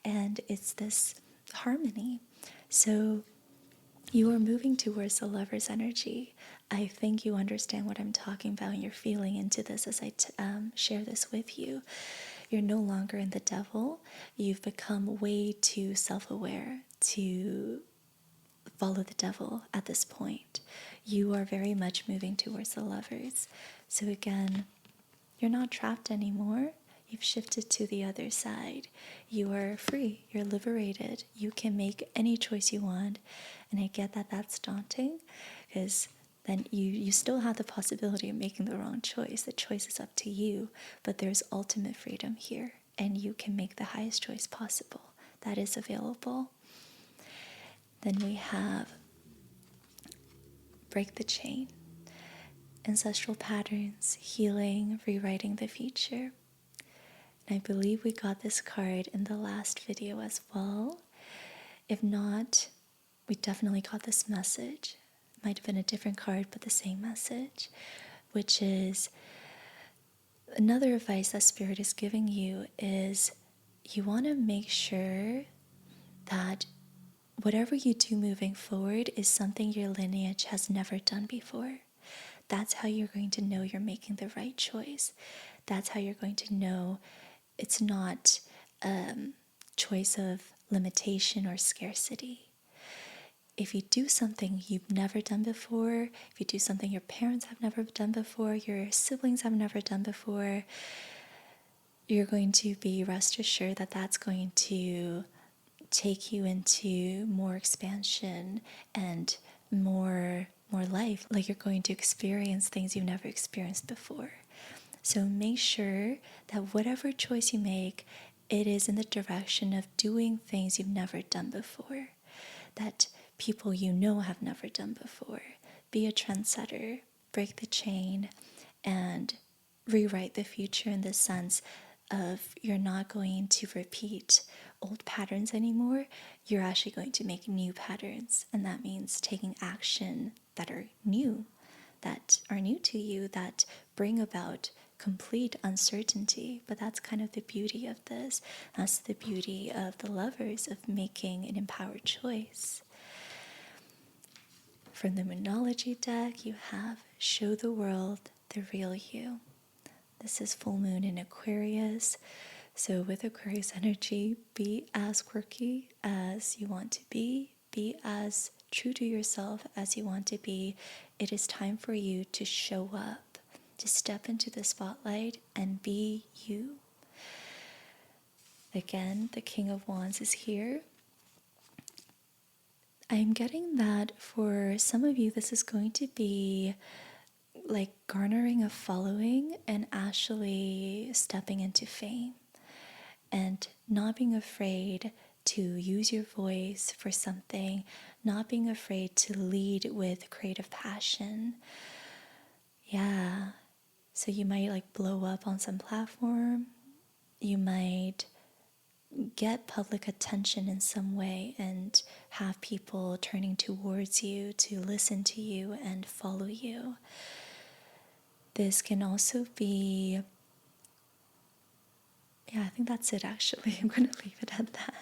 And it's this harmony. So you are moving towards the Lover's energy. I think you understand what I'm talking about and you're feeling into this as I share this with you. You're no longer in the Devil. You've become way too self-aware to follow the Devil at this point. You are very much moving towards the Lovers. So again, you're not trapped anymore. You've shifted to the other side. You are free. You're liberated. You can make any choice you want. And I get that that's daunting because then you still have the possibility of making the wrong choice. The choice is up to you, but there's ultimate freedom here, and you can make the highest choice possible. That is available. Then we have break the chain, ancestral patterns, healing, rewriting the future. And I believe we got this card in the last video as well. If not, we definitely got this message. Might have been a different card, but the same message, which is another advice that Spirit is giving you is you want to make sure that whatever you do moving forward is something your lineage has never done before. That's how you're going to know you're making the right choice. That's how you're going to know it's not a choice of limitation or scarcity. If you do something you've never done before, if you do something your parents have never done before, your siblings have never done before, you're going to be rest assured that that's going to take you into more expansion and more life. Like you're going to experience things you've never experienced before. So make sure that whatever choice you make, it is in the direction of doing things you've never done before, that people you know have never done before. Be a trendsetter, break the chain, and rewrite the future in the sense of you're not going to repeat old patterns anymore. You're actually going to make new patterns, and that means taking action that are new to you, that bring about complete uncertainty. But that's kind of the beauty of this. That's the beauty of the Lovers, of making an empowered choice. From the Moonology deck, you have Show the World the Real You. This is full moon in Aquarius. So with Aquarius energy, be as quirky as you want to be as true to yourself as you want to be. It is time for you to show up, to step into the spotlight and be you. Again, the King of Wands is here. I'm getting that for some of you, this is going to be like garnering a following and actually stepping into fame and not being afraid to use your voice for something, not being afraid to lead with creative passion. Yeah. So you might like blow up on some platform. You might get public attention in some way and have people turning towards you to listen to you and follow you. This can also be, yeah, I think that's it actually. I'm going to leave it at that.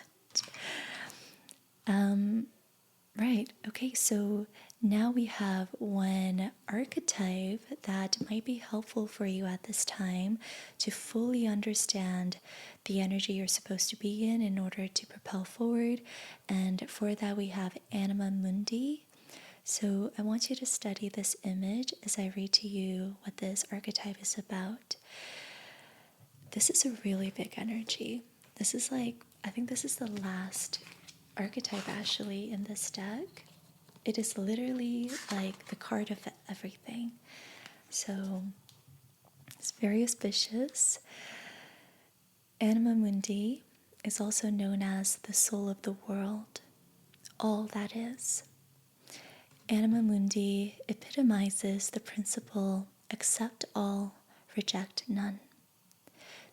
Right, okay, so now we have one archetype that might be helpful for you at this time to fully understand the energy you're supposed to be in order to propel forward. And for that, we have Anima Mundi. So I want you to study this image as I read to you what this archetype is about. This is a really big energy. This is like, I think this is the last archetype actually in this deck. It is literally like the card of everything. So it's very auspicious. Anima Mundi is also known as the soul of the world, all that is. Anima Mundi epitomizes the principle accept all, reject none.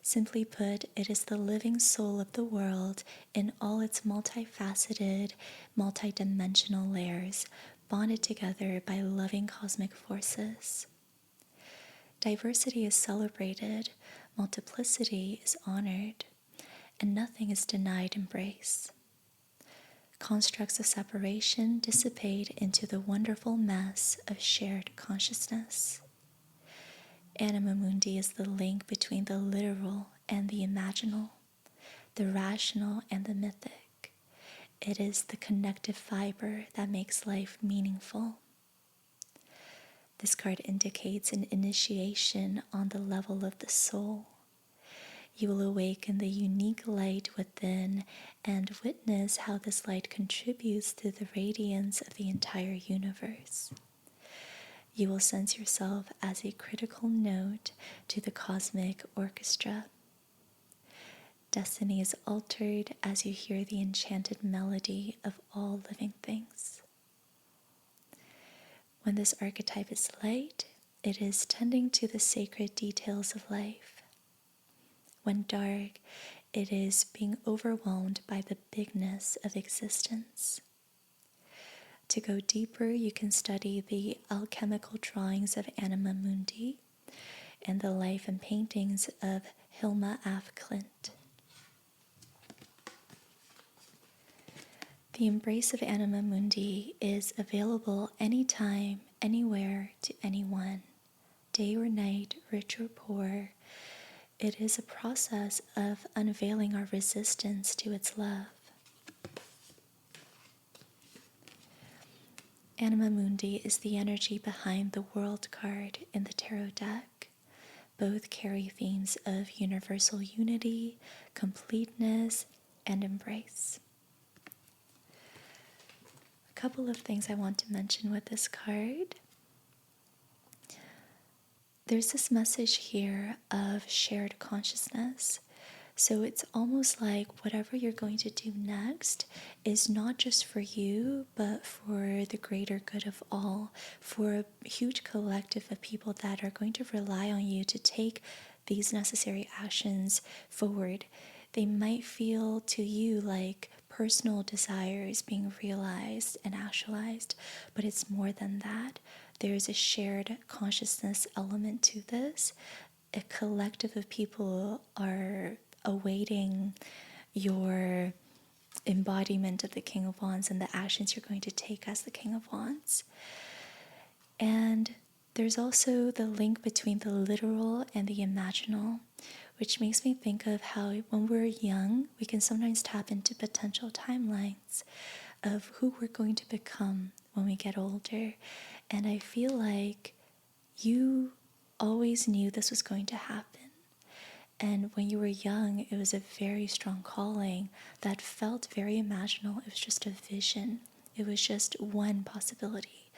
Simply put, it is the living soul of the world in all its multifaceted, multidimensional layers, bonded together by loving cosmic forces. Diversity is celebrated, multiplicity is honored, and nothing is denied embrace. Constructs of separation dissipate into the wonderful mess of shared consciousness. Anima Mundi is the link between the literal and the imaginal, the rational and the mythic. It is the connective fiber that makes life meaningful. This card indicates an initiation on the level of the soul. You will awaken the unique light within and witness how this light contributes to the radiance of the entire universe. You will sense yourself as a critical note to the cosmic orchestra. Destiny is altered as you hear the enchanted melody of all living things. When this archetype is light, it is tending to the sacred details of life. When dark, it is being overwhelmed by the bigness of existence. To go deeper, you can study the alchemical drawings of Anima Mundi and the life and paintings of Hilma af Klint. The embrace of Anima Mundi is available anytime, anywhere, to anyone, day or night, rich or poor. It is a process of unveiling our resistance to its love. Anima Mundi is the energy behind the World card in the Tarot deck. Both carry themes of universal unity, completeness, and embrace. A couple of things I want to mention with this card. There's this message here of shared consciousness. So it's almost like whatever you're going to do next is not just for you, but for the greater good of all, for a huge collective of people that are going to rely on you to take these necessary actions forward. They might feel to you like personal desires being realized and actualized, but it's more than that. There's a shared consciousness element to this. A collective of people are awaiting your embodiment of the King of Wands and the actions you're going to take as the King of Wands. And there's also the link between the literal and the imaginal, which makes me think of how when we're young, we can sometimes tap into potential timelines of who we're going to become when we get older. And I feel like you always knew this was going to happen. And when you were young, it was a very strong calling that felt very imaginal. It was just a vision. It was just one possibility.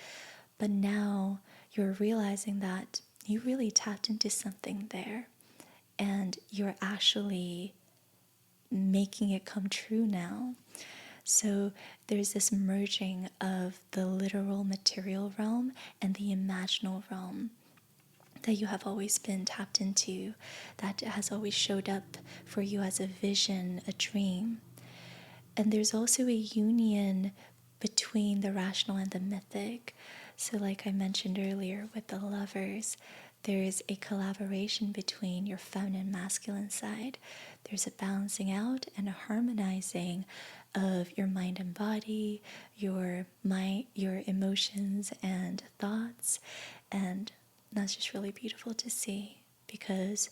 But now you're realizing that you really tapped into something there, and you're actually making it come true now. So there's this merging of the literal material realm and the imaginal realm that you have always been tapped into, that has always showed up for you as a vision, a dream. And there's also a union between the rational and the mythic. So like I mentioned earlier with the lovers, there's a collaboration between your feminine and masculine side. There's a balancing out and a harmonizing of your mind and body, your emotions and thoughts. And that's just really beautiful to see, because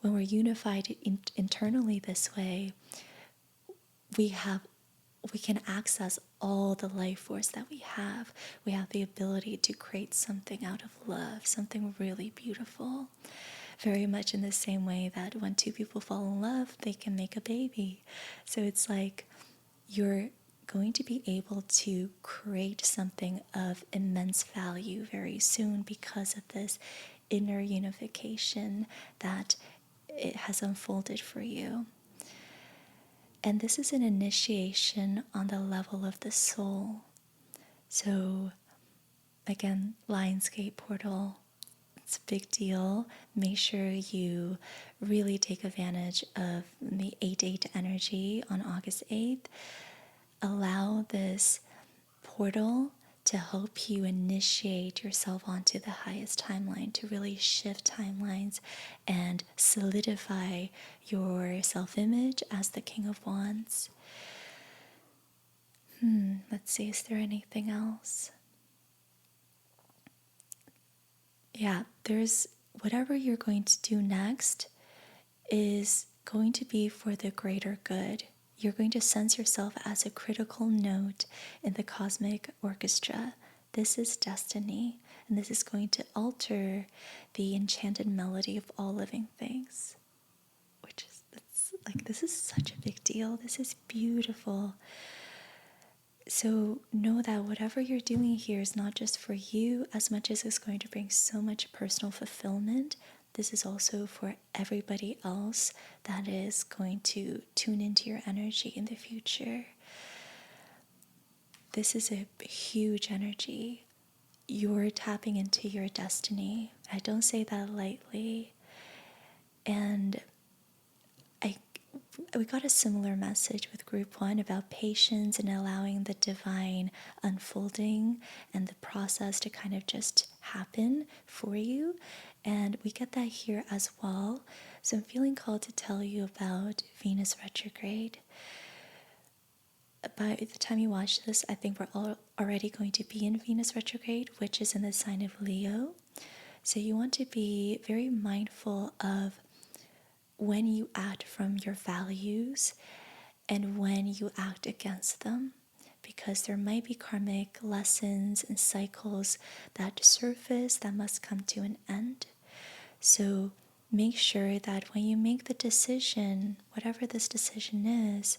when we're unified internally this way, we can access all the life force that we have. We have the ability to create something out of love, something really beautiful. Very much in the same way that when two people fall in love, they can make a baby. So it's like you're going to be able to create something of immense value very soon because of this inner unification that it has unfolded for you. And this is an initiation on the level of the soul. So again, lionsgate portal, it's a big deal. Make sure you really take advantage of the 8-8 energy on August 8th. Allow this portal to help you initiate yourself onto the highest timeline, to really shift timelines and solidify your self-image as the King of Wands. Let's see, is there anything else? Yeah, there's whatever you're going to do next is going to be for the greater good. You're going to sense yourself as a critical note in the cosmic orchestra. This is destiny, and this is going to alter the enchanted melody of all living things. This is such a big deal. This is beautiful. So know that whatever you're doing here is not just for you as much as it's going to bring so much personal fulfillment. This is also for everybody else that is going to tune into your energy in the future. This is a huge energy. You're tapping into your destiny. I don't say that lightly. And we got a similar message with group 1 about patience and allowing the divine unfolding and the process to kind of just happen for you. And we get that here as well. So I'm feeling called to tell you about Venus retrograde. By the time you watch this, I think we're all already going to be in Venus retrograde, which is in the sign of Leo. So you want to be very mindful of when you act from your values and when you act against them, because there might be karmic lessons and cycles that surface that must come to an end. So make sure that when you make the decision, whatever this decision is,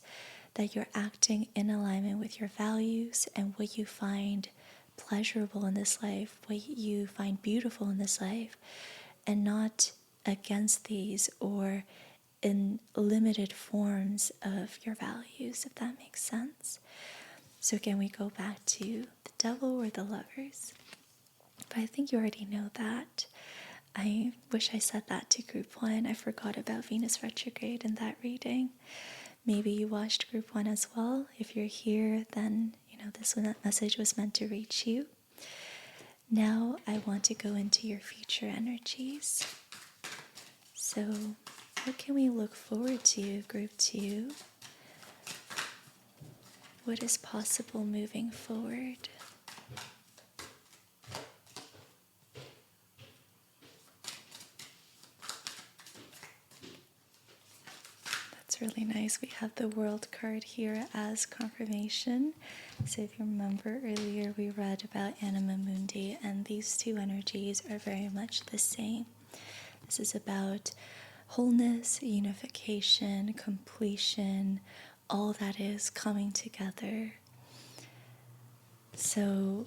that you're acting in alignment with your values and what you find pleasurable in this life, what you find beautiful in this life, and not against these or in limited forms of your values, if that makes sense. So again, we go back to the devil or the lovers. But I think you already know that. I wish I said that to group 1. I forgot about Venus retrograde in that reading. Maybe you watched group 1 as well. If you're here, then this message was meant to reach you. Now I want to go into your future energies. So what can we look forward to, group 2? what is possible moving forward. That's really nice. We have the World card here as confirmation. So if you remember earlier, we read about Anima Mundi, and these two energies are very much the same. This is about wholeness, unification, completion, all that is coming together. So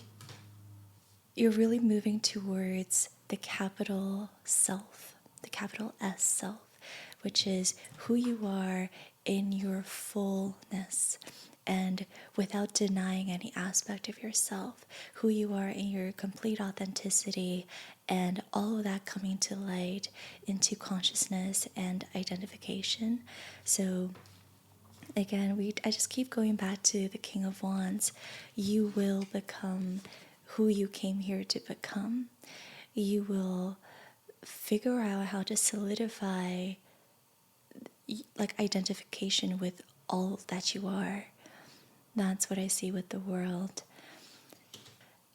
you're really moving towards the capital self, the capital S self, which is who you are in your fullness and without denying any aspect of yourself, who you are in your complete authenticity, and all of that coming to light into consciousness and identification. So again, I just keep going back to the King of Wands. You will become who you came here to become. You will figure out how to solidify like identification with all that you are. That's what I see with the world.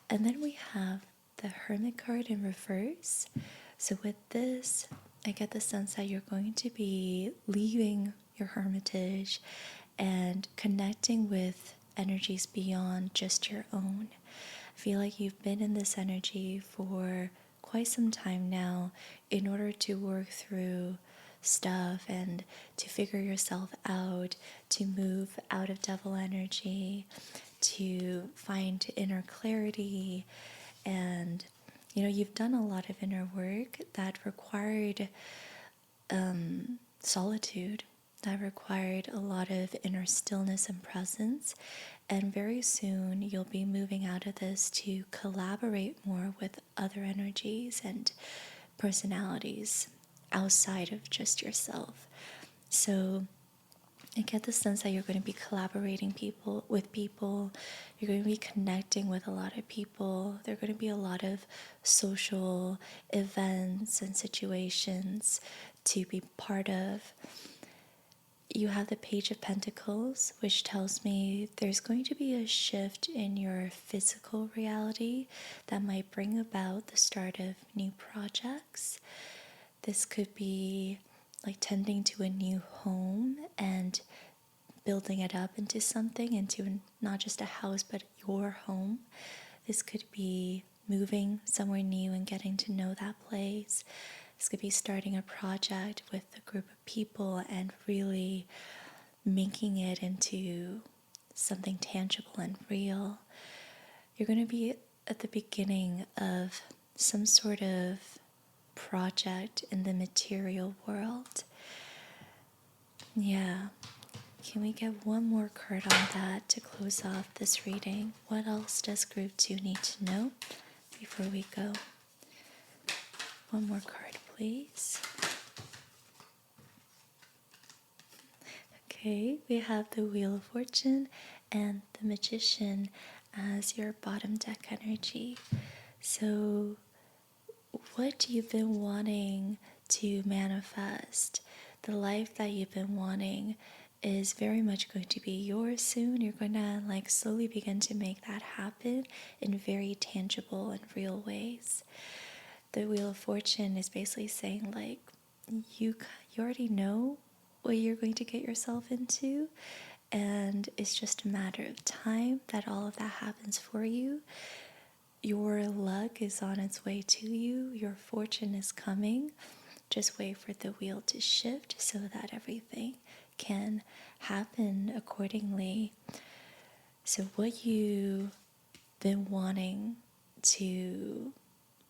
And then we have the Hermit card in reverse. So with this, I get the sense that you're going to be leaving your hermitage and connecting with energies beyond just your own. I feel like you've been in this energy for quite some time now in order to work through stuff and to figure yourself out, to move out of devil energy, to find inner clarity. And you've done a lot of inner work that required solitude, that required a lot of inner stillness and presence. And very soon you'll be moving out of this to collaborate more with other energies and personalities outside of just yourself. So I get the sense that you're going to be collaborating with people. You're going to be connecting with a lot of people. There are going to be a lot of social events and situations to be part of. You have the Page of Pentacles, which tells me there's going to be a shift in your physical reality that might bring about the start of new projects. This could be like tending to a new home and building it up into something, into not just a house, but your home. This could be moving somewhere new and getting to know that place. This could be starting a project with a group of people and really making it into something tangible and real. You're going to be at the beginning of some sort of project in the material world. Yeah. Can we get one more card on that to close off this reading? What else does Group 2 need to know before we go? One more card, please. Okay, we have the Wheel of Fortune and the Magician as your bottom deck energy. So what you've been wanting to manifest, the life that you've been wanting, is very much going to be yours soon. You're going to slowly begin to make that happen in very tangible and real ways. The Wheel of Fortune is basically saying you already know what you're going to get yourself into, and it's just a matter of time that all of that happens for you. Your luck is on its way to you. Your fortune is coming. Just wait for the wheel to shift so that everything can happen accordingly. So what you've been wanting to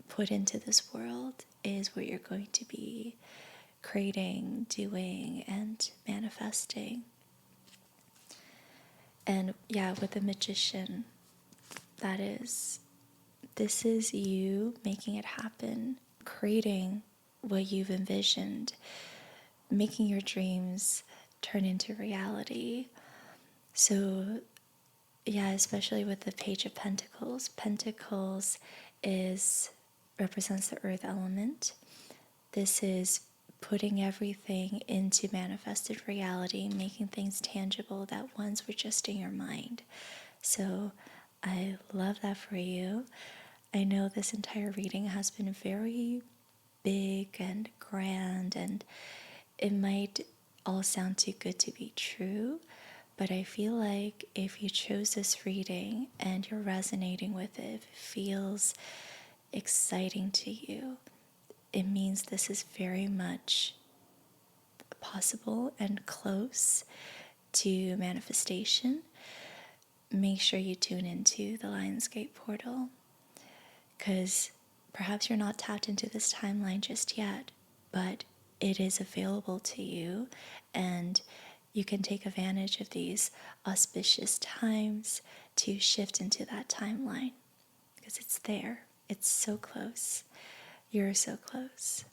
put into this world is what you're going to be creating, doing, and manifesting. And yeah, with the Magician, this is you making it happen, creating what you've envisioned, making your dreams turn into reality. So yeah, especially with the Page of Pentacles. Pentacles represents the earth element. This is putting everything into manifested reality, making things tangible that once were just in your mind. So I love that for you. I know this entire reading has been very big and grand, and it might all sound too good to be true, but I feel like if you chose this reading and you're resonating with it, if it feels exciting to you, it means this is very much possible and close to manifestation. Make sure you tune into the Lionsgate portal, because perhaps you're not tapped into this timeline just yet, but it is available to you, and you can take advantage of these auspicious times to shift into that timeline, because it's there. It's so close. You're so close.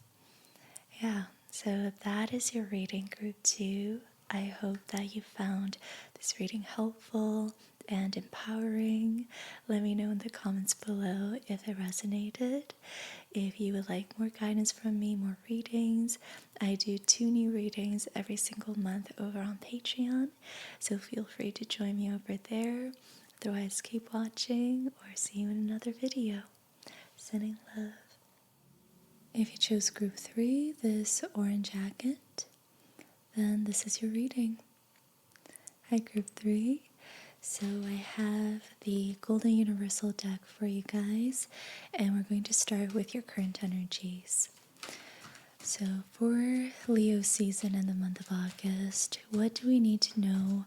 Yeah, so that is your reading, group 2. I hope that you found this reading helpful and empowering. Let me know in the comments below if it resonated. If you would like more guidance from me, more readings, I do 2 new readings every single month over on Patreon, so feel free to join me over there. Otherwise, keep watching, or see you in another video. Sending love. If you chose group 3, this orange agate, then this is your reading. Hi, group 3. So I have the Golden Universal deck for you guys, and we're going to start with your current energies. So for Leo season in the month of August, what do we need to know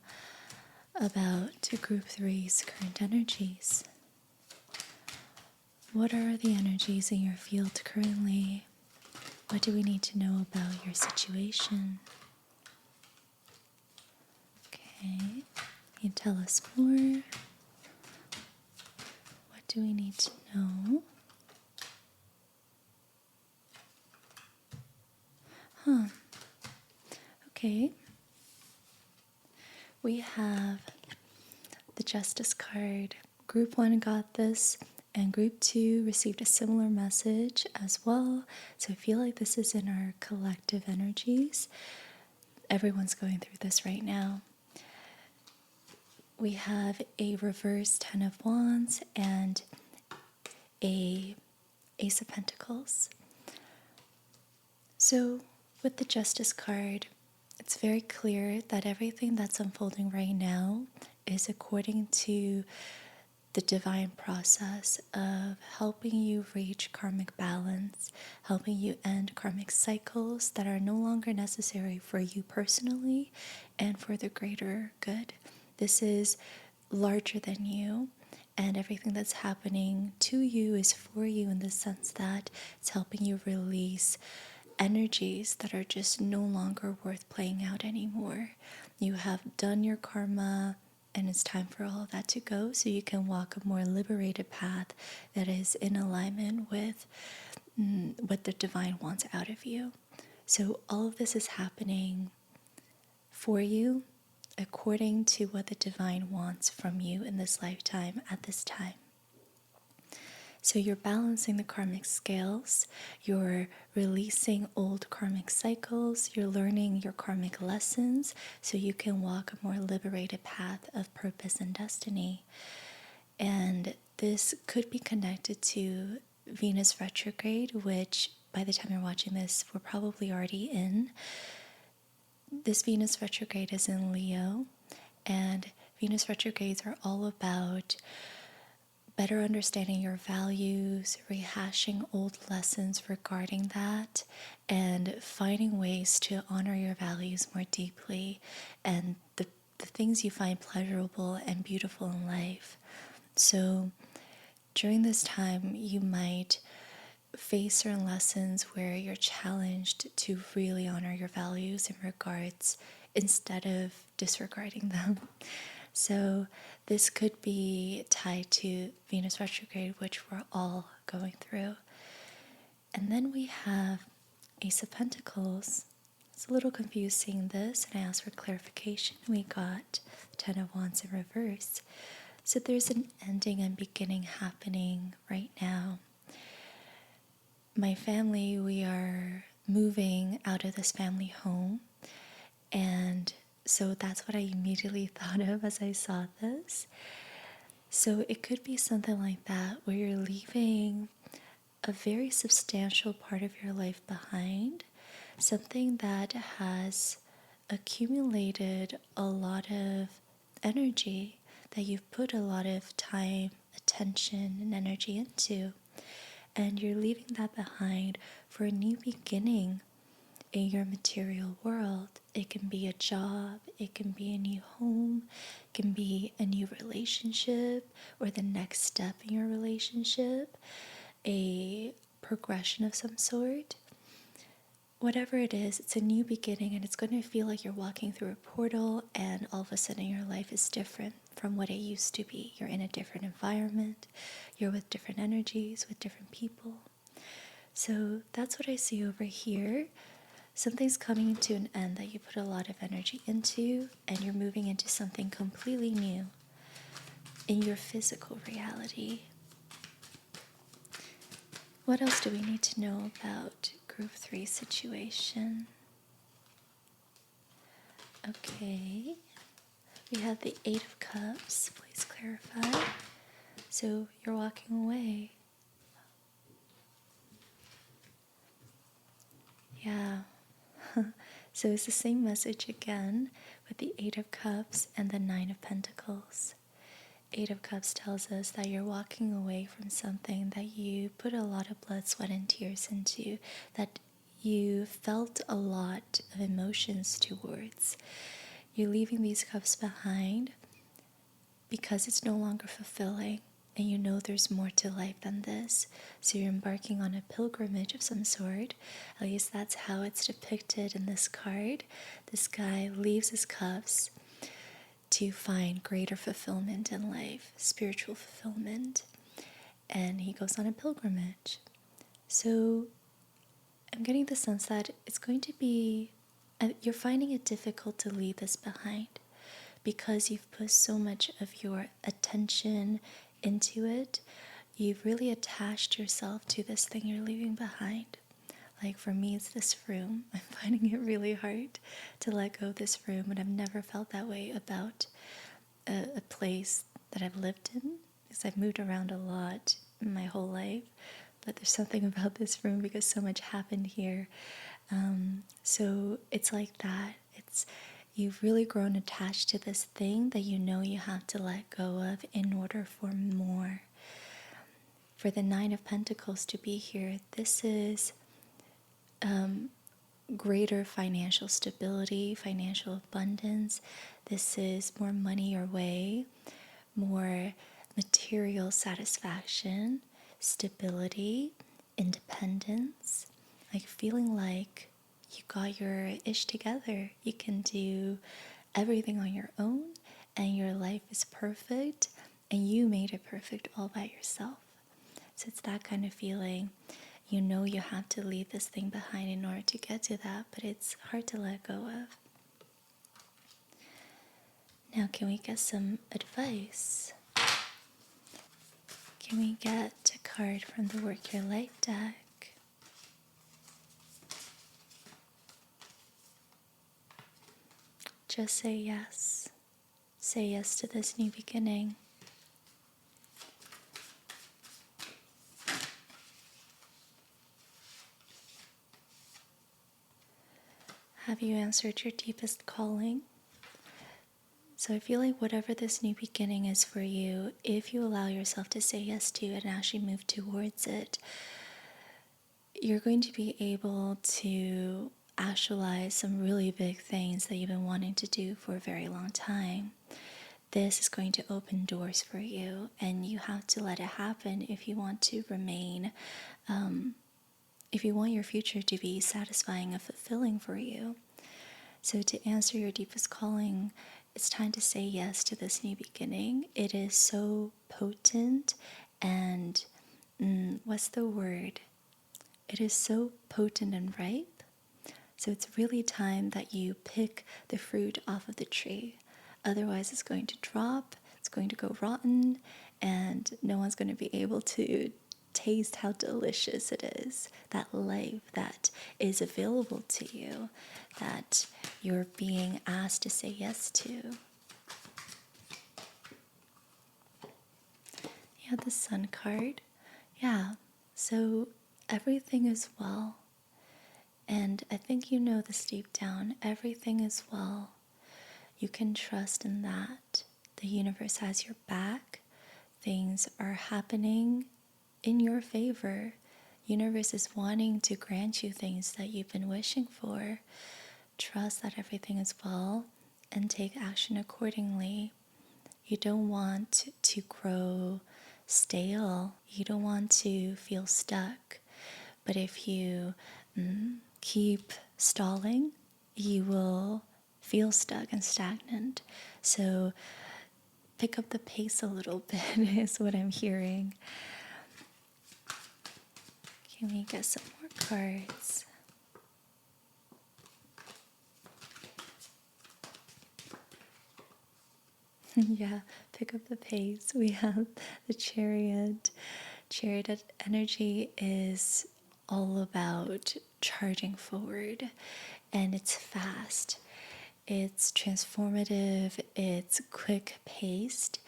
about group 3's current energies? What are the energies in your field currently? What do we need to know about your situation? Okay, can you tell us more? What do we need to know? Okay. We have the Justice card. Group 1 got this, and Group 2 received a similar message as well. So I feel like this is in our collective energies. Everyone's going through this right now. We have a reverse 10 of Wands and a Ace of Pentacles. So with the Justice card, it's very clear that everything that's unfolding right now is according to the divine process of helping you reach karmic balance, helping you end karmic cycles that are no longer necessary for you personally and for the greater good. This is larger than you, and everything that's happening to you is for you in the sense that it's helping you release energies that are just no longer worth playing out anymore. You have done your karma, and it's time for all of that to go so you can walk a more liberated path that is in alignment with what the divine wants out of you. So all of this is happening for you according to what the divine wants from you in this lifetime at this time. So you're balancing the karmic scales, you're releasing old karmic cycles, you're learning your karmic lessons so you can walk a more liberated path of purpose and destiny. And this could be connected to Venus retrograde, which by the time you're watching this, we're probably already in. This Venus retrograde is in Leo, and Venus retrogrades are all about better understanding your values, rehashing old lessons regarding that, and finding ways to honor your values more deeply and the things you find pleasurable and beautiful in life. So during this time, you might face certain lessons where you're challenged to really honor your values and regards instead of disregarding them. So this could be tied to Venus retrograde, which we're all going through. And then we have Ace of Pentacles. It's a little confusing, this, and I asked for clarification. We got 10 of Wands in reverse. So there's an ending and beginning happening right now. My family, we are moving out of this family home. And so that's what I immediately thought of as I saw this. So it could be something like that, where you're leaving a very substantial part of your life behind, something that has accumulated a lot of energy, that you've put a lot of time, attention, and energy into. And you're leaving that behind for a new beginning in your material world. It can be a job, it can be a new home, it can be a new relationship or the next step in your relationship, a progression of some sort. Whatever it is, it's a new beginning, and it's going to feel like you're walking through a portal, and all of a sudden your life is different from what it used to be. You're in a different environment, you're with different energies, with different people. So that's what I see over here. Something's coming to an end that you put a lot of energy into, and you're moving into something completely new in your physical reality. What else do we need to know about Group 3 situation? Okay, we have the Eight of Cups. Please clarify. So you're walking away. Yeah. So it's the same message again with the Eight of Cups and the Nine of Pentacles. Eight of Cups tells us that you're walking away from something that you put a lot of blood, sweat, and tears into, that you felt a lot of emotions towards. You're leaving these cups behind because it's no longer fulfilling, and you know there's more to life than this. So you're embarking on a pilgrimage of some sort. At least that's how it's depicted in this card. This guy leaves his cups to find greater fulfillment in life, spiritual fulfillment, and he goes on a pilgrimage. So I'm getting the sense that it's going to be, you're finding it difficult to leave this behind because you've put so much of your attention into it. You've really attached yourself to this thing you're leaving behind. Like for me, it's this room. I'm finding it really hard to let go of this room, and I've never felt that way about a place that I've lived in, because I've moved around a lot in my whole life. But there's something about this room because so much happened here. So it's like that. You've really grown attached to this thing that you know you have to let go of in order for more. For the Nine of Pentacles to be here, this is greater financial stability, financial abundance. This is more money your way, more material satisfaction, stability, independence, like feeling like you got your ish together. You can do everything on your own, and your life is perfect, and you made it perfect all by yourself. So it's that kind of feeling. You know you have to leave this thing behind in order to get to that, but it's hard to let go of. Now, can we get some advice? Can we get a card from the Work Your Light deck? Just say yes. Say yes to this new beginning. Have you answered your deepest calling? So I feel like whatever this new beginning is for you, if you allow yourself to say yes to it and actually move towards it, you're going to be able to actualize some really big things that you've been wanting to do for a very long time. This is going to open doors for you, and you have to let it happen if you want to remain, if you want your future to be satisfying and fulfilling for you. So to answer your deepest calling, it's time to say yes to this new beginning. It is so potent and, what's the word? It is so potent and ripe. So it's really time that you pick the fruit off of the tree. Otherwise, it's going to drop, it's going to go rotten, and no one's going to be able to taste how delicious it is, that life that is available to you, that you're being asked to say yes to. Yeah, the Sun card. Yeah, so everything is well. And I think you know this deep down. Everything is well. You can trust in that. The universe has your back. Things are happening in your favor. Universe is wanting to grant you things that you've been wishing for. Trust that everything is well and take action accordingly. You don't want to grow stale. You don't want to feel stuck. But if you keep stalling, you will feel stuck and stagnant. So pick up the pace a little bit is what I'm hearing. Can we get some more cards? Yeah, pick up the pace. We have the Chariot. Chariot energy is all about charging forward, and it's fast. It's transformative, it's quick paced.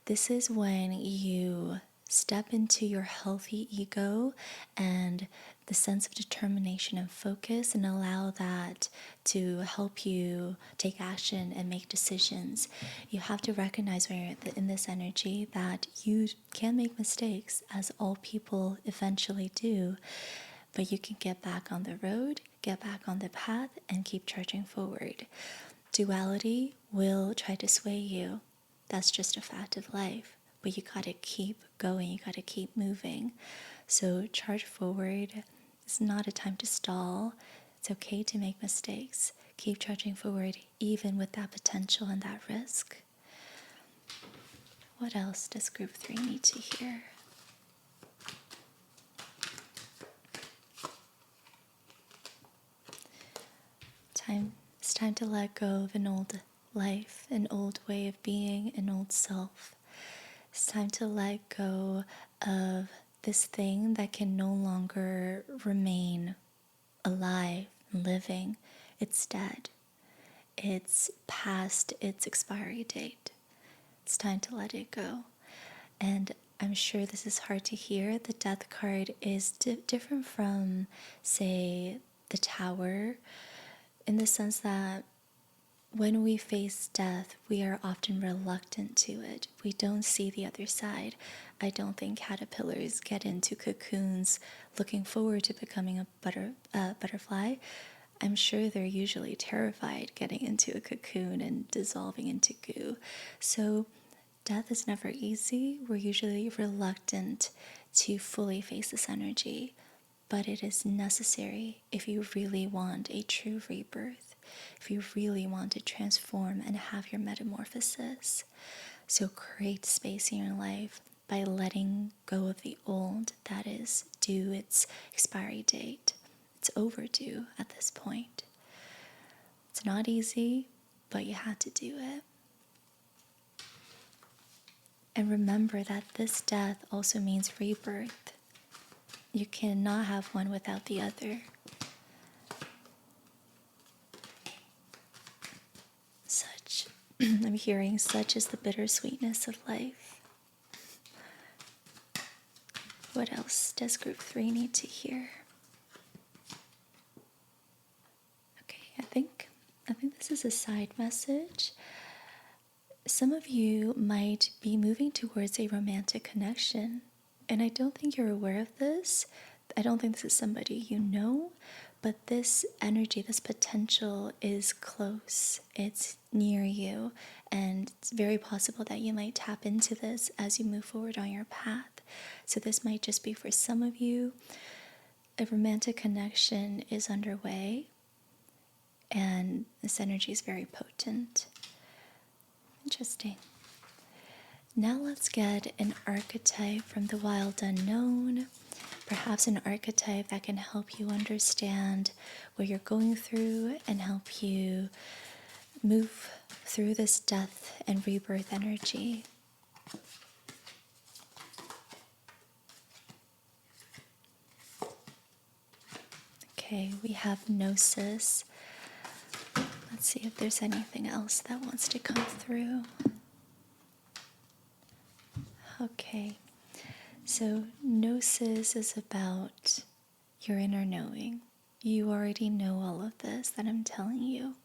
This is when you step into your healthy ego and the sense of determination and focus, and allow that to help you take action and make decisions. You have to recognize when you're in this energy that you can make mistakes, as all people eventually do, but you can get back on the road, get back on the path, and keep charging forward. Duality will try to sway you. That's just a fact of life. But you gotta keep going, you gotta keep moving. So charge forward. It's not a time to stall. It's okay to make mistakes. Keep charging forward, even with that potential and that risk. What else does group 3 need to hear? It's time to let go of an old life, an old way of being, an old self. It's time to let go of this thing that can no longer remain alive and living. It's dead. It's past its expiry date. It's time to let it go. And I'm sure this is hard to hear. The Death card is different from, say, the Tower, in the sense that when we face death, we are often reluctant to it. We don't see the other side. I don't think caterpillars get into cocoons looking forward to becoming a butterfly. I'm sure they're usually terrified getting into a cocoon and dissolving into goo. So death is never easy. We're usually reluctant to fully face this energy, but it is necessary if you really want a true rebirth, if you really want to transform and have your metamorphosis. So create space in your life by letting go of the old that is due its expiry date. It's overdue at this point. It's not easy, but you had to do it. And remember that this death also means rebirth. You cannot have one without the other. I'm hearing such is the bittersweetness of life. What else does group 3 need to hear? Okay, I think this is a side message. Some of you might be moving towards a romantic connection, and I don't think you're aware of this. I don't think this is somebody you know, but this energy, this potential is close. It's near you, and it's very possible that you might tap into this as you move forward on your path. So this might just be for some of you. A romantic connection is underway, and this energy is very potent. Interesting. Now let's get an archetype from the wild unknown. Perhaps an archetype that can help you understand what you're going through and help you move through this death and rebirth energy. Okay, we have gnosis. Let's see if there's anything else that wants to come through. Okay, so gnosis is about your inner knowing. You already know all of this that I'm telling you.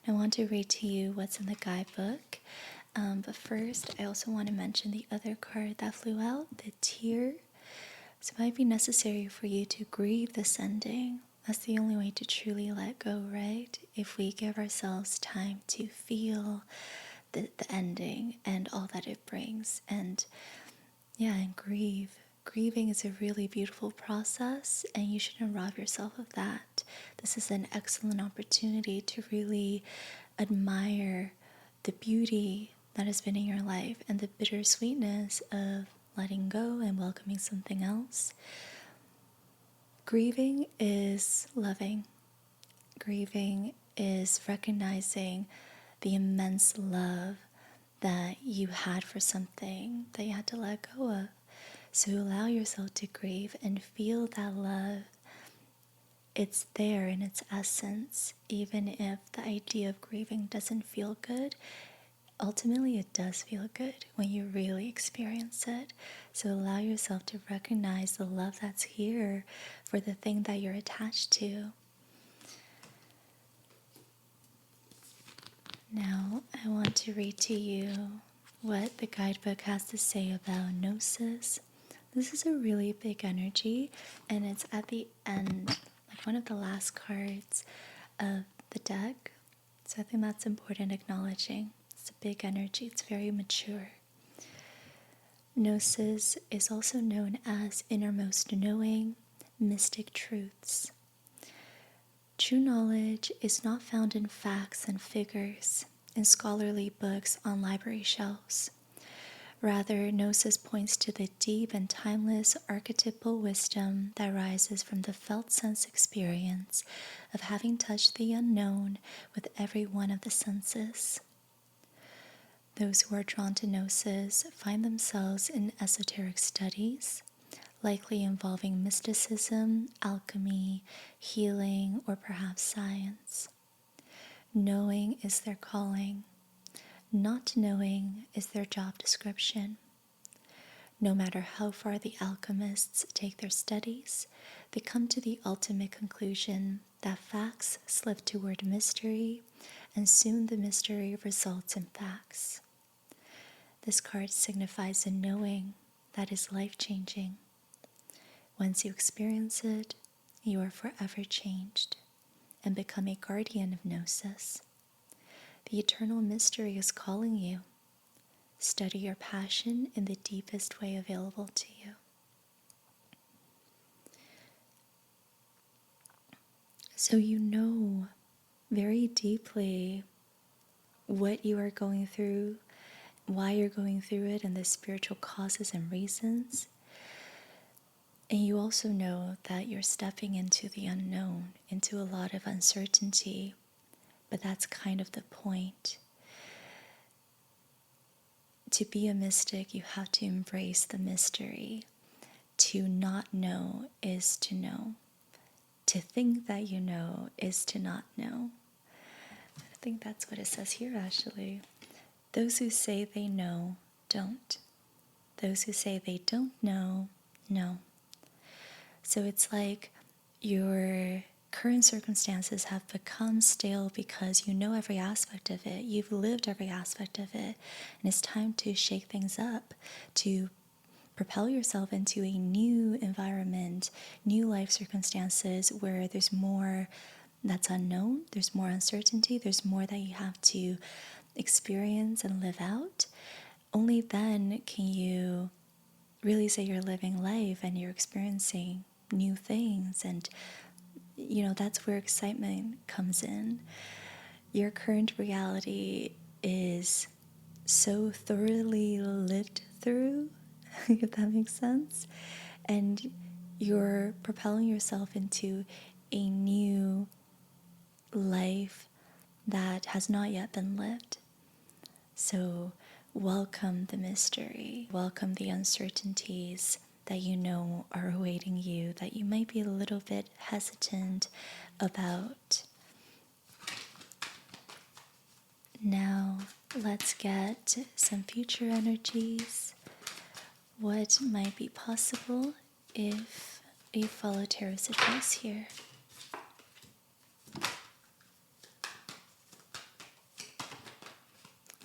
I want to read to you what's in the guidebook. But first, I also want to mention the other card that flew out, the tear. So it might be necessary for you to grieve this ending. That's the only way to truly let go, right? If we give ourselves time to feel the ending and all that it brings. And grieve. Grieving is a really beautiful process, and you shouldn't rob yourself of that. This is an excellent opportunity to really admire the beauty that has been in your life and the bittersweetness of letting go and welcoming something else. Grieving is loving. Grieving is recognizing the immense love that you had for something that you had to let go of. So allow yourself to grieve and feel that love. It's there in its essence, even if the idea of grieving doesn't feel good. Ultimately, it does feel good when you really experience it. So allow yourself to recognize the love that's here for the thing that you're attached to. Now, I want to read to you what the guidebook has to say about gnosis. This is a really big energy, and it's at the end, like one of the last cards of the deck. So I think that's important acknowledging. It's a big energy, it's very mature. Gnosis is also known as innermost knowing, mystic truths. True knowledge is not found in facts and figures, in scholarly books on library shelves. Rather, gnosis points to the deep and timeless archetypal wisdom that rises from the felt sense experience of having touched the unknown with every one of the senses. Those who are drawn to gnosis find themselves in esoteric studies, likely involving mysticism, alchemy, healing, or perhaps science. Knowing is their calling. Not knowing is their job description. No matter how far the alchemists take their studies, they come to the ultimate conclusion that facts slip toward mystery, and soon the mystery results in facts. This card signifies a knowing that is life-changing. Once you experience it, you are forever changed and become a guardian of gnosis. The eternal mystery is calling you. Study your passion in the deepest way available to you. So you know very deeply what you are going through, why you're going through it, and the spiritual causes and reasons. And you also know that you're stepping into the unknown, into a lot of uncertainty, but that's kind of the point. To be a mystic, you have to embrace the mystery. To not know is to know. To think that you know is to not know. I think that's what it says here, actually. Those who say they know, don't. Those who say they don't know, know. So it's like your current circumstances have become stale because you know every aspect of it. You've lived every aspect of it. And it's time to shake things up, to propel yourself into a new environment, new life circumstances where there's more that's unknown, there's more uncertainty, there's more that you have to experience and live out. Only then can you really say you're living life and you're experiencing new things, and that's where excitement comes in. Your current reality is so thoroughly lived through, if that makes sense, and you're propelling yourself into a new life that has not yet been lived. So welcome the mystery, welcome the uncertainties, that you know are awaiting you that you might be a little bit hesitant about. Now, let's get some future energies. What might be possible if you follow Tarot's advice here?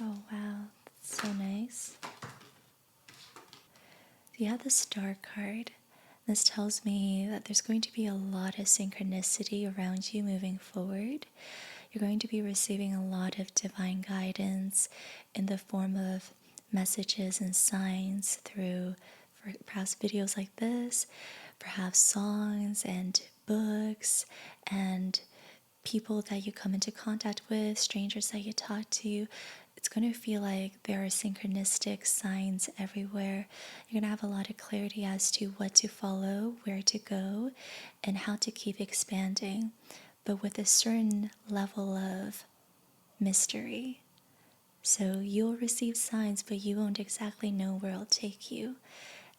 Oh, wow, that's so nice. You have the Star card. This tells me that there's going to be a lot of synchronicity around you moving forward. You're going to be receiving a lot of divine guidance in the form of messages and signs through perhaps videos like this, perhaps songs and books and people that you come into contact with, strangers that you talk to. It's going to feel like there are synchronistic signs everywhere. You're going to have a lot of clarity as to what to follow, where to go, and how to keep expanding, but with a certain level of mystery. So you'll receive signs, but you won't exactly know where it'll take you.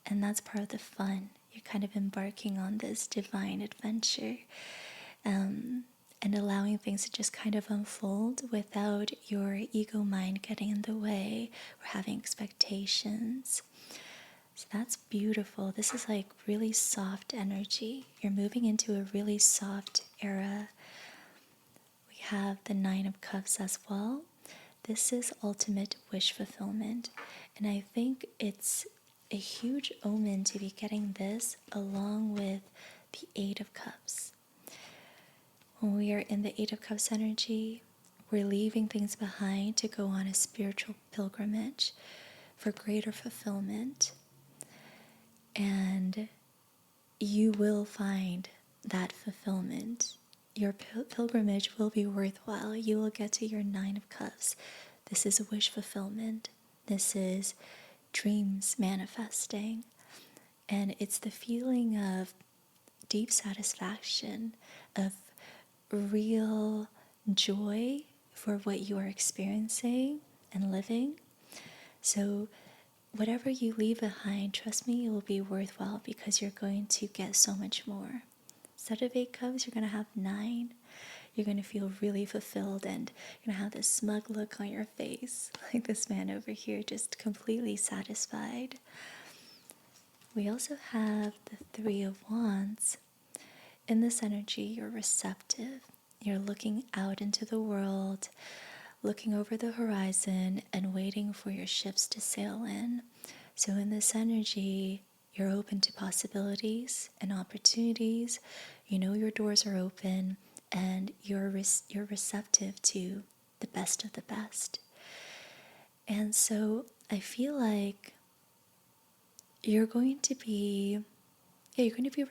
And that's part of the fun. You're kind of embarking on this divine adventure. And allowing things to just kind of unfold without your ego mind getting in the way or having expectations. So that's beautiful. This is like really soft energy. You're moving into a really soft era. We have the Nine of Cups as well. This is ultimate wish fulfillment. And I think it's a huge omen to be getting this along with the Eight of Cups. When we are in the Eight of Cups energy, we're leaving things behind to go on a spiritual pilgrimage for greater fulfillment. And you will find that fulfillment. Your pilgrimage will be worthwhile. You will get to your Nine of Cups. This is a wish fulfillment. This is dreams manifesting. And it's the feeling of deep satisfaction, of real joy for what you are experiencing and living. So whatever you leave behind, trust me, it will be worthwhile because you're going to get so much more. Instead of 8 cups, you're going to have 9. You're going to feel really fulfilled and you're going to have this smug look on your face, like this man over here, just completely satisfied. We also have the 3 of Wands. In this energy, you're receptive. You're looking out into the world, looking over the horizon and waiting for your ships to sail in. So in this energy, you're open to possibilities and opportunities. You know your doors are open and you're receptive to the best of the best. And so I feel like you're going to be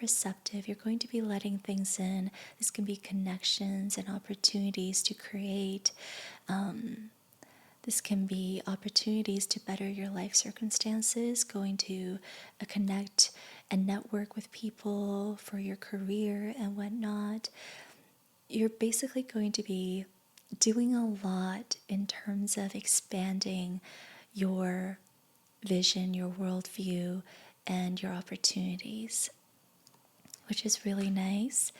receptive. You're going to be letting things in. This can be connections and opportunities to create. This can be opportunities to better your life circumstances, going to connect and network with people for your career and whatnot. You're basically going to be doing a lot in terms of expanding your vision, your worldview, and your opportunities, which is really nice.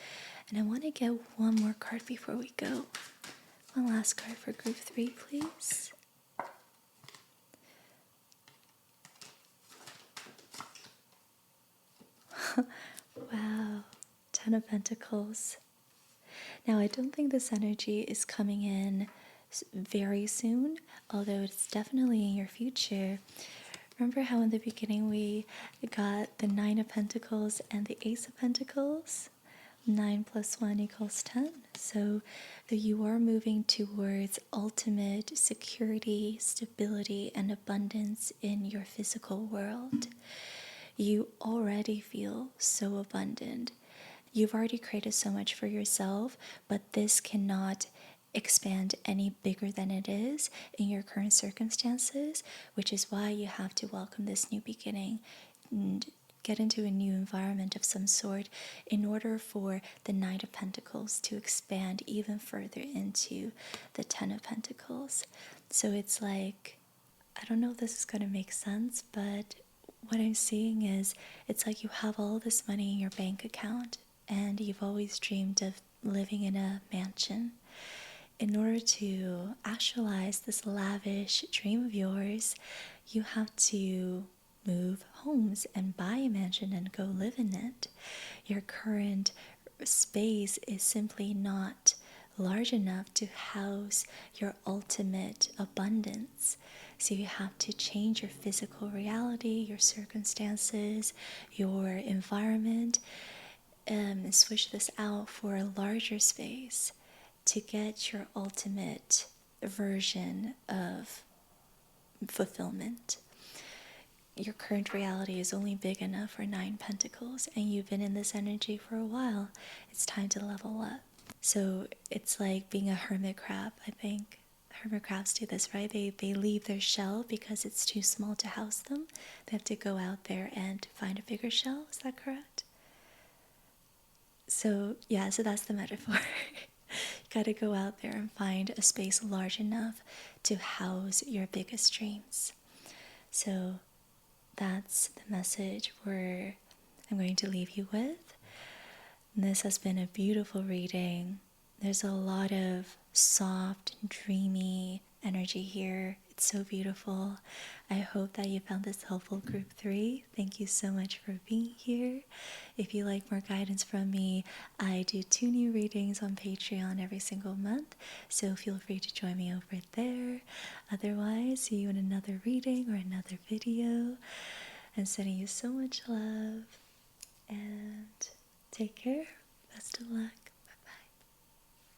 And I want to get one more card before we go. One last card for group 3, please. Wow, 10 of Pentacles. Now, I don't think this energy is coming in very soon, although it's definitely in your future. Remember how in the beginning we got the 9 of Pentacles and the Ace of Pentacles? 9 plus 1 equals 10. So you are moving towards ultimate security, stability, and abundance in your physical world. You already feel so abundant. You've already created so much for yourself, but this cannot expand any bigger than it is in your current circumstances, which is why you have to welcome this new beginning and get into a new environment of some sort in order for the Knight of Pentacles to expand even further into the 10 of Pentacles. So it's like, I don't know if this is going to make sense, but what I'm seeing is it's like you have all this money in your bank account and you've always dreamed of living in a mansion. In order to actualize this lavish dream of yours, you have to move homes and buy a mansion and go live in it. Your current space is simply not large enough to house your ultimate abundance. So you have to change your physical reality, your circumstances, your environment, and switch this out for a larger space to get your ultimate version of fulfillment. Your current reality is only big enough for 9 pentacles, and you've been in this energy for a while. It's time to level up. So it's like being a hermit crab, I think. Hermit crabs do this, right? They leave their shell because it's too small to house them. They have to go out there and find a bigger shell. Is that correct? So, yeah, so that's the metaphor. You got to go out there and find a space large enough to house your biggest dreams. So, that's the message I'm going to leave you with. This has been a beautiful reading. There's a lot of soft, dreamy energy here. It's so beautiful. I hope that you found this helpful, Group 3. Thank you so much for being here. If you like more guidance from me, I do 2 new readings on Patreon every single month, so feel free to join me over there. Otherwise, see you in another reading or another video. I'm sending you so much love, and take care. Best of luck.